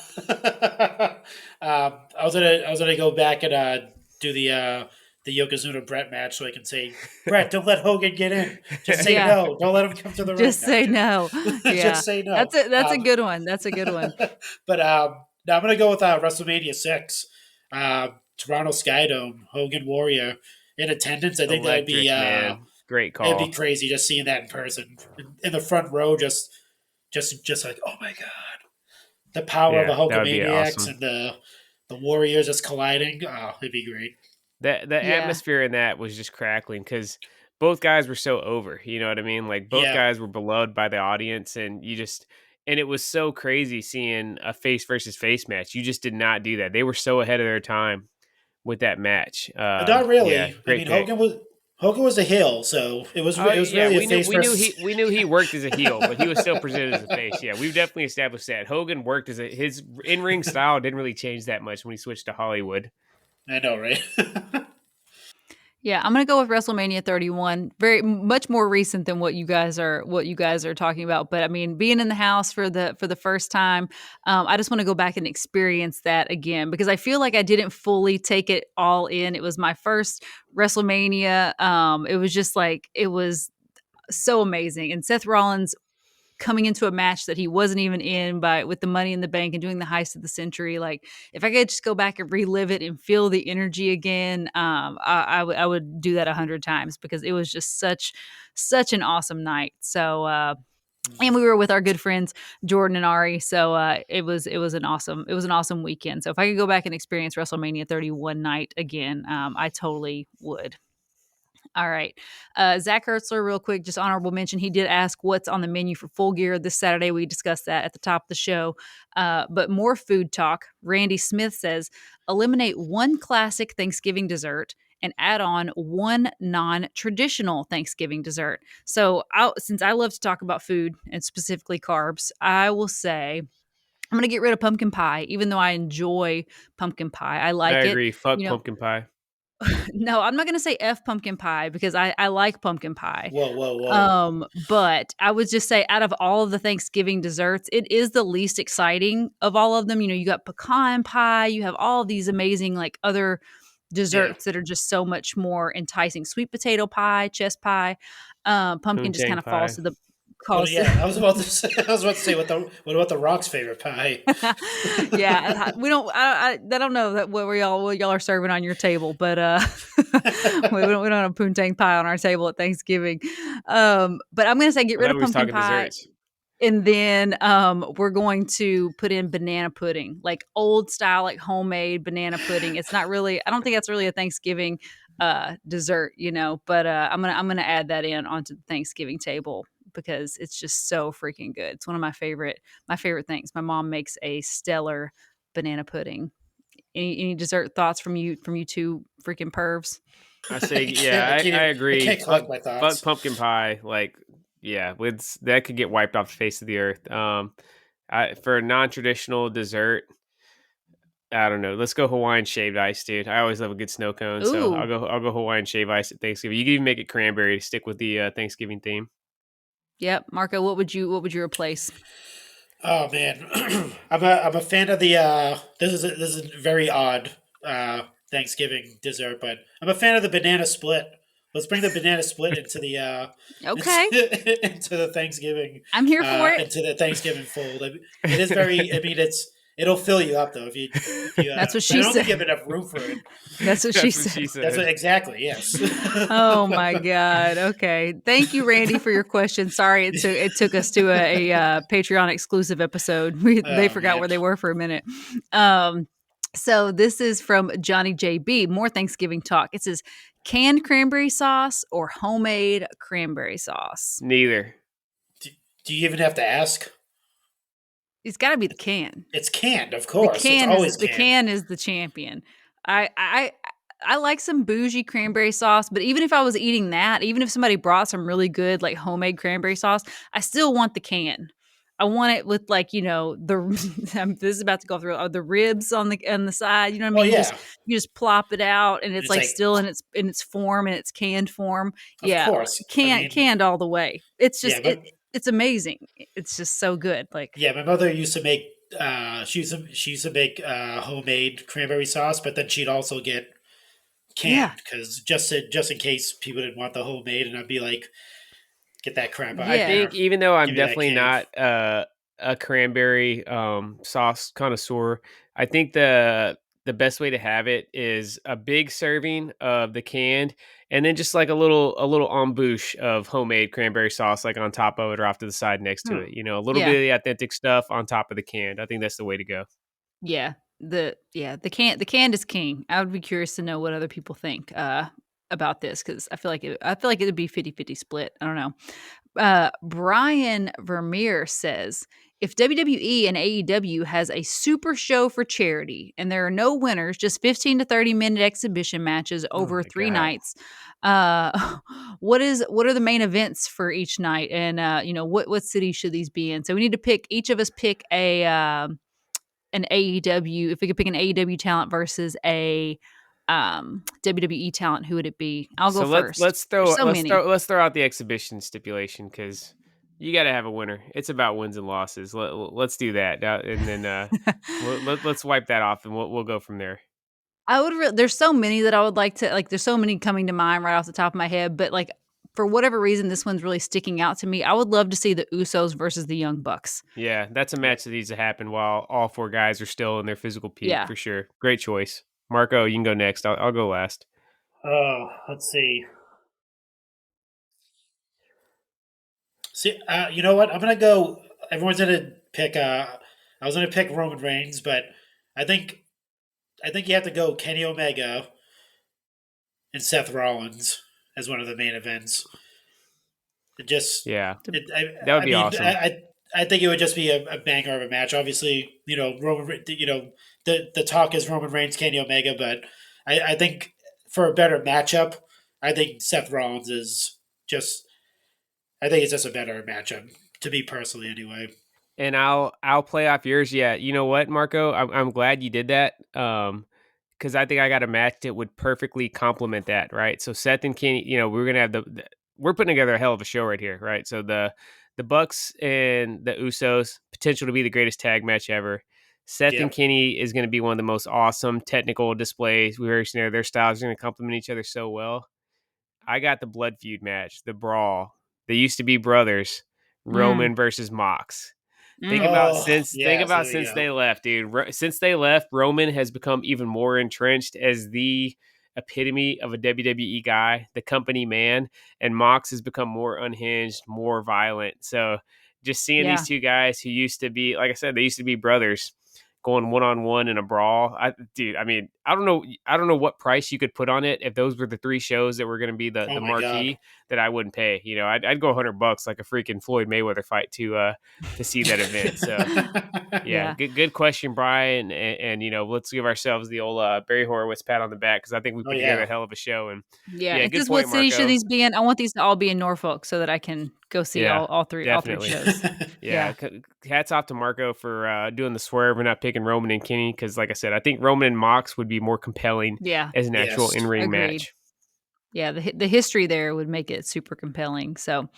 was gonna go back and do the Yokozuna Brett match so I can say, Brett, don't let Hogan get in. Just say Yeah. no. Don't let him come to the ring. Just say no. Yeah. Just say no. That's a good one. That's a good one. But now I'm gonna go with WrestleMania 6, Toronto Skydome, Hogan Warrior in attendance. I think that would be man. Great call. It'd be crazy just seeing that in person in the front row. Just like, oh my god. The power of the Hulkamaniacs awesome. and the Warriors just colliding. Oh, it'd be great. The atmosphere in that was just crackling because both guys were so over. You know what I mean? Like both guys were beloved by the audience, and and it was so crazy seeing a face versus face match. You just did not do that. They were so ahead of their time with that match. Not really. Yeah, I mean, Hogan was a heel, so it was really a face versus. We knew he worked as a heel, but he was still presented as a face. Yeah, we've definitely established that Hogan worked as his in-ring style didn't really change that much when he switched to Hollywood. I know, right? Yeah, I'm gonna go with WrestleMania 31. Very much more recent than what you guys are talking about. But I mean, being in the house for the first time, I just want to go back and experience that again because I feel like I didn't fully take it all in. It was my first WrestleMania. It was just like it was so amazing, and Seth Rollins coming into a match that he wasn't even in with the Money in the Bank and doing the heist of the century. Like if I could just go back and relive it and feel the energy again, I would do that 100 times because it was just such an awesome night. So, and we were with our good friends Jordan and Ari, so it was an awesome weekend. So if I could go back and experience WrestleMania 31 night again, I totally would. All right. Zach Hertzler, real quick, just honorable mention. He did ask what's on the menu for Full Gear this Saturday. We discussed that at the top of the show. But more food talk. Randy Smith says, eliminate one classic Thanksgiving dessert and add on one non-traditional Thanksgiving dessert. So since I love to talk about food and specifically carbs, I will say I'm going to get rid of pumpkin pie, even though I enjoy pumpkin pie. I like it. I agree. Fuck pumpkin pie. No, I'm not going to say F pumpkin pie because I like pumpkin pie. Whoa. But I would just say out of all of the Thanksgiving desserts, it is the least exciting of all of them. You got pecan pie, you have all of these amazing like other desserts that are just so much more enticing. Sweet potato pie, chess pie, pumpkin just kind of falls to the Cause yeah, I was about to say. I was about to say what about the Rock's favorite pie? yeah, we don't. I don't know that what y'all are serving on your table, but we don't have poontang pie on our table at Thanksgiving. But I'm gonna say get I rid thought of we was pumpkin talking pie. desserts. And then we're going to put in banana pudding, like old style, like homemade banana pudding. It's not really, I don't think that's really a Thanksgiving dessert, but I'm gonna add that in onto the Thanksgiving table because it's just so freaking good. It's one of my favorite things. My mom makes a stellar banana pudding. Any dessert thoughts from you two freaking pervs? I say, I yeah, can't I even, I agree. can't Fuck, collect my fuck thoughts. pumpkin pie. Like, yeah, that could get wiped off the face of the earth. For a non-traditional dessert, I don't know. Let's go Hawaiian shaved ice, dude. I always love a good snow cone, so Ooh, I'll go Hawaiian shaved ice at Thanksgiving. You can even make it cranberry to stick with the Thanksgiving theme. yep. Marco, what would you replace? Oh man, I'm a fan of the. This is a very odd Thanksgiving dessert, but I'm a fan of the banana split. Let's bring the banana split into the Okay, into the Thanksgiving I'm here for it. into the Thanksgiving fold. It is very. I mean, it'll fill you up though if you. That's what But I she don't think you said. have enough room for it. That's what she That's what said. she That's said. what exactly. Yes. Oh my God. Okay. Thank you, Randy, for your question. Sorry, it took us to a Patreon exclusive episode. They Oh forgot man. where they were for a minute. Um, so this is from Johnny JB. More Thanksgiving talk. It says canned cranberry sauce or homemade cranberry sauce. Neither. Do, do you even have to ask? It's got to be the can. It's canned, of The course. It's can is always the canned. can is the champion. I like some bougie cranberry sauce, but even if I was eating that, even if somebody brought some really good like homemade cranberry sauce, I still want the can. I want it with like the this is about to go through the ribs on the side. You know what I Well, mean? You just yeah. you just plop it out, and it's It's like like, still in its form, in its canned form. of Yeah, course. I mean, canned all the way. It's yeah, just it's amazing. It's just so good. Like my mother used to make. She used to make homemade cranberry sauce, but then she'd also get yeah, canned because just in case people didn't want the homemade, and I'd be like, get that crap out I yeah. think there. even though I'm Give me that definitely canned. not a cranberry sauce connoisseur, I think the best way to have it is a big serving of the canned, and then just like a little embouche of homemade cranberry sauce, like on top of it or off to the side next to Hmm. it. You know, a little bit Yeah. of the authentic stuff on top of the canned. I think that's the way to go. Yeah. The canned is king. I would be curious to know what other people think about this because I feel like it would be 50-50 split. I don't know. Brian Vermeer says if WWE and AEW has a super show for charity and there are no winners, just 15 to 30-minute exhibition matches Oh over my three god. nights, what are the main events for each night? And what city should these be in? So we need to pick. Each of us pick an AEW. If we could pick an AEW talent versus a WWE talent, who would it be? I'll go So let's first. let's There's throw so let's many. throw let's throw out the exhibition stipulation because you got to have a winner. It's about wins and losses. Let's do that, and then let's wipe that off, and we'll go from there. There's so many that I would like to like. There's so many coming to mind right off the top of my head, but like for whatever reason, this one's really sticking out to me. I would love to see the Usos versus the Young Bucks. Yeah, that's a match that needs to happen while all four guys are still in their physical peak Yeah, for sure. Great choice, Marco. You can go next. I'll go last. Oh, let's see. See, you know what? I'm gonna go. Everyone's gonna pick. I was gonna pick Roman Reigns, but I think you have to go Kenny Omega and Seth Rollins as one of the main events. It just, Yeah, The- it. that would I be mean, awesome. I think it would just be a banger of a match. Obviously, the talk is Roman Reigns, Kenny Omega, but I think for a better matchup, I think Seth Rollins is just. I think it's just a better matchup to me personally, anyway. And I'll play off yours. Yeah, you know what, Marco? I'm glad you did that. Because I think I got a match that would perfectly complement that, right? So Seth and Kenny, we're gonna have we're putting together a hell of a show right here, right? So the Bucks and the Usos potential to be the greatest tag match ever. Seth Yeah. and Kenny is going to be one of the most awesome technical displays we've ever seen. Their styles are going to complement each other so well. I got the blood feud match, the brawl. They used to be brothers Roman versus Mox. Think Mm. about Oh, yeah. So there you since go. they left, dude. Since they left, Roman has become even more entrenched as the epitome of a WWE guy, the company man, and Mox has become more unhinged, more violent. So just seeing Yeah. these two guys who used to be, like I said, they used to be brothers, going one on one in a brawl. I mean, I don't know what price you could put on it if those were the three shows that were going to be the Oh my god. marquee that I wouldn't pay. You know, I'd go $100 like a freaking Floyd Mayweather fight to see that event. So yeah, Yeah. good question, Brian. And you know, let's give ourselves the old Barry Horowitz pat on the back because I think we Oh put together a yeah. hell of a show. And Yeah. yeah, It good says, what point, city should Marco. these be in? I want these to all be in Norfolk so that I can go see Yeah, all three definitely. shows. Yeah, hats off to Marco for doing the swerve and not picking Roman and Kenny because, like I said, I think Roman and Mox would be more compelling Yeah. as an actual Yes. in-ring Agreed. match. Yeah. The history there would make it super compelling. So,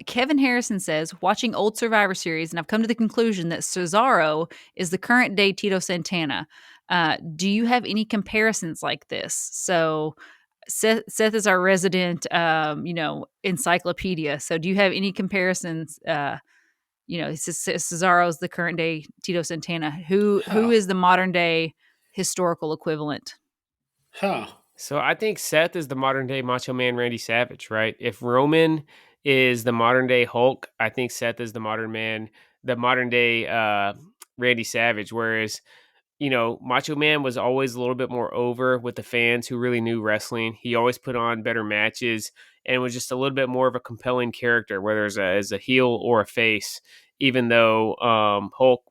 Kevin Harrison says, watching old Survivor Series, and I've come to the conclusion that Cesaro is the current day Tito Santana. Do you have any comparisons like this? So, Seth is our resident, encyclopedia. So, do you have any comparisons? Cesaro's the current day Tito Santana. Who Huh. is the modern day historical equivalent? Huh. So I think Seth is the modern day Macho Man Randy Savage, right? If Roman is the modern day Hulk, I think Seth is the modern day Randy Savage. Whereas you know, Macho Man was always a little bit more over with the fans who really knew wrestling. He always put on better matches and was just a little bit more of a compelling character, whether as a heel or a face. Even though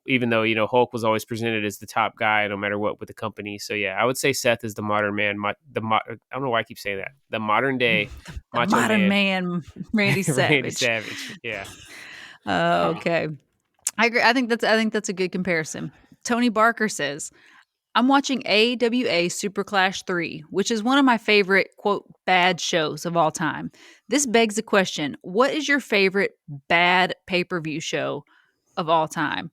you know Hulk was always presented as the top guy, no matter what with the company. So yeah, I would say Seth is the modern man. I don't know why I keep saying that. The modern day The Macho modern Man, man, Randy Randy Savage. Savage. Yeah. Huh. Okay. I agree. I think that's a good comparison. Tony Barker says, I'm watching AWA Super Clash 3, which is one of my favorite, quote, bad shows of all time. This begs the question, what is your favorite bad pay-per-view show of all time?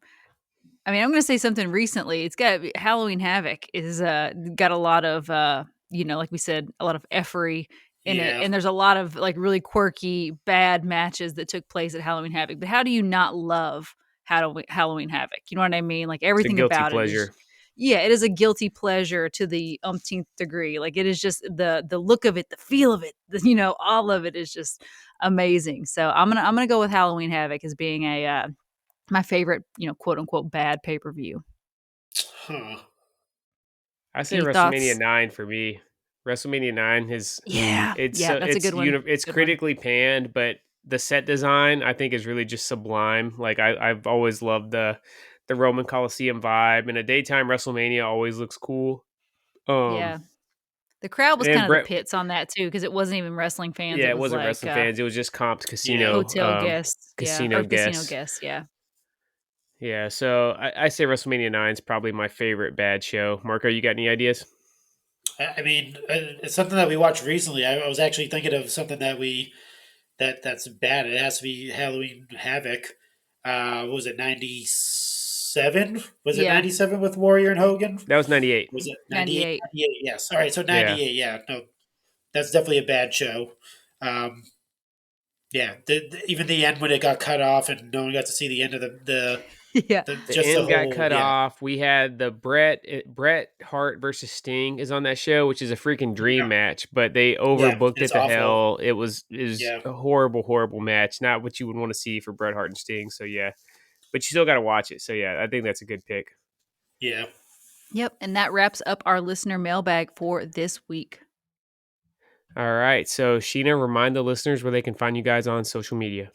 I mean, I'm going to say something recently. It's got Halloween Havoc is got a lot of like we said, a lot of effery in it, Yeah. and there's a lot of like really quirky bad matches that took place at Halloween Havoc. But how do you not love Halloween Havoc? You know what I mean? Like It's a everything guilty about it is, pleasure. yeah, it is a guilty pleasure to the umpteenth degree. Like it is just the look of it, the feel of it, all of it is just amazing. So I'm gonna go with Halloween Havoc as being a my favorite, quote unquote bad pay per view. Huh. I say Any WrestleMania thoughts? 9 for me. WrestleMania 9 is Yeah, yeah, that's a good one. it's Good one. critically panned, but the set design I think is really just sublime. Like I've always loved the Roman Coliseum vibe, and a daytime WrestleMania always looks cool. Um Yeah, the crowd was and kind of the Brett, pits on that too because it wasn't even wrestling fans. yeah, It it was wasn't like wrestling fans. It was just comped Yeah. hotel guests, yeah, casino or casino guests. guests, yeah. Yeah, so I say WrestleMania 9 is probably my favorite bad show. Marco, you got any ideas? I mean, it's something that we watched recently. I was actually thinking of something that's bad. It has to be Halloween Havoc. What was it 97? Was it Yeah, 97 with Warrior and Hogan? That was 98. Was it 98? 98. 98, yes. All right, so Yeah. 98. Yeah, no, that's definitely a bad show. Um, yeah, even the end when it got cut off and no one got to see the end of Yeah, The just the end got whole cut off. We had the Bret Hart versus Sting is on that show, which is a freaking dream yeah, match, but they yeah. overbooked It's it to awful. hell. It was Yeah, a horrible match. Not what you would want to see for Bret Hart and Sting. So yeah, but you still got to watch it. So yeah, I think that's a good pick. yeah. yep. And that wraps up our listener mailbag for this week. All right, so Sheena, remind the listeners where they can find you guys on social media.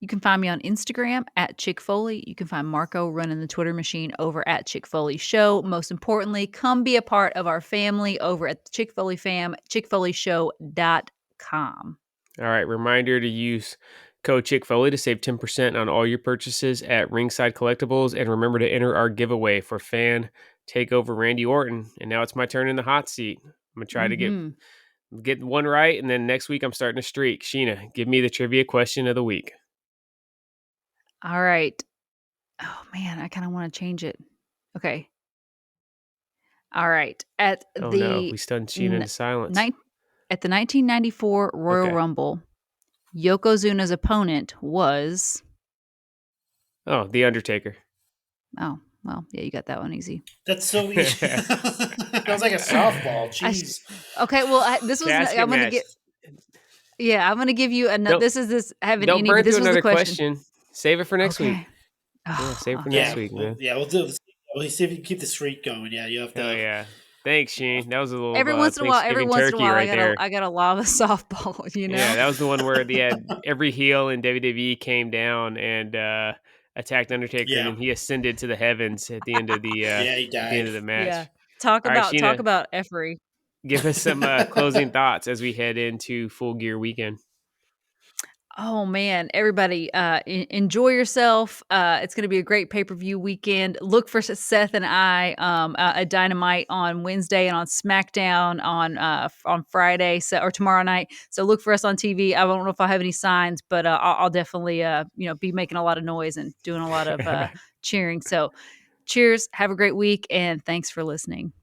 You can find me on Instagram at Chick Foley. You can find Marco running the Twitter machine over at Chick Foley Show. Most importantly, come be a part of our family over at the Chick Foley Fam, chickfoleyshow.com. All right, reminder to use code Chick Foley to save 10% on all your purchases at Ringside Collectibles, and remember to enter our giveaway for fan takeover Randy Orton. And now it's my turn in the hot seat. I'm gonna try to get one right, and then next week I'm starting a streak. Sheena, give me the trivia question of the week. All right. Oh, man, I kind of want to change it. Okay. All right. Oh no, we stunned Sheena into silence. At the 1994 Royal Okay. Rumble, Yokozuna's opponent was. Oh, The Undertaker. Oh, well, yeah, you got that one easy. That's so easy. That was like a softball. Jeez. Okay, well, this was. Casket I'm gonna match. get. Yeah, I'm gonna give you another. This haven't Don't any. burn But this through was another the question. Save it for next week. Okay. Yeah, save it for okay. next week, man. Yeah, we'll do this. We'll see if you can keep the streak going. Yeah, you have to. Oh yeah. Thanks, Sheen. That was a little Every once in a while, Thanksgiving turkey right there. I got a lava softball. You know. Yeah, that was the one where they had every heel in WWE came down and attacked Undertaker, Yeah. and he ascended to the heavens at the end of the Yeah, he at the end died. of the match. Yeah. Talk All right, Sheena, about effery. give us some closing thoughts as we head into Full Gear Weekend. Oh man, everybody, enjoy yourself. It's going to be a great pay-per-view weekend. Look for Seth and I a Dynamite on Wednesday and on SmackDown on Friday, or tomorrow night. So look for us on TV. I don't know if I have any signs, but I'll definitely be making a lot of noise and doing a lot of cheering. So cheers, have a great week, and thanks for listening.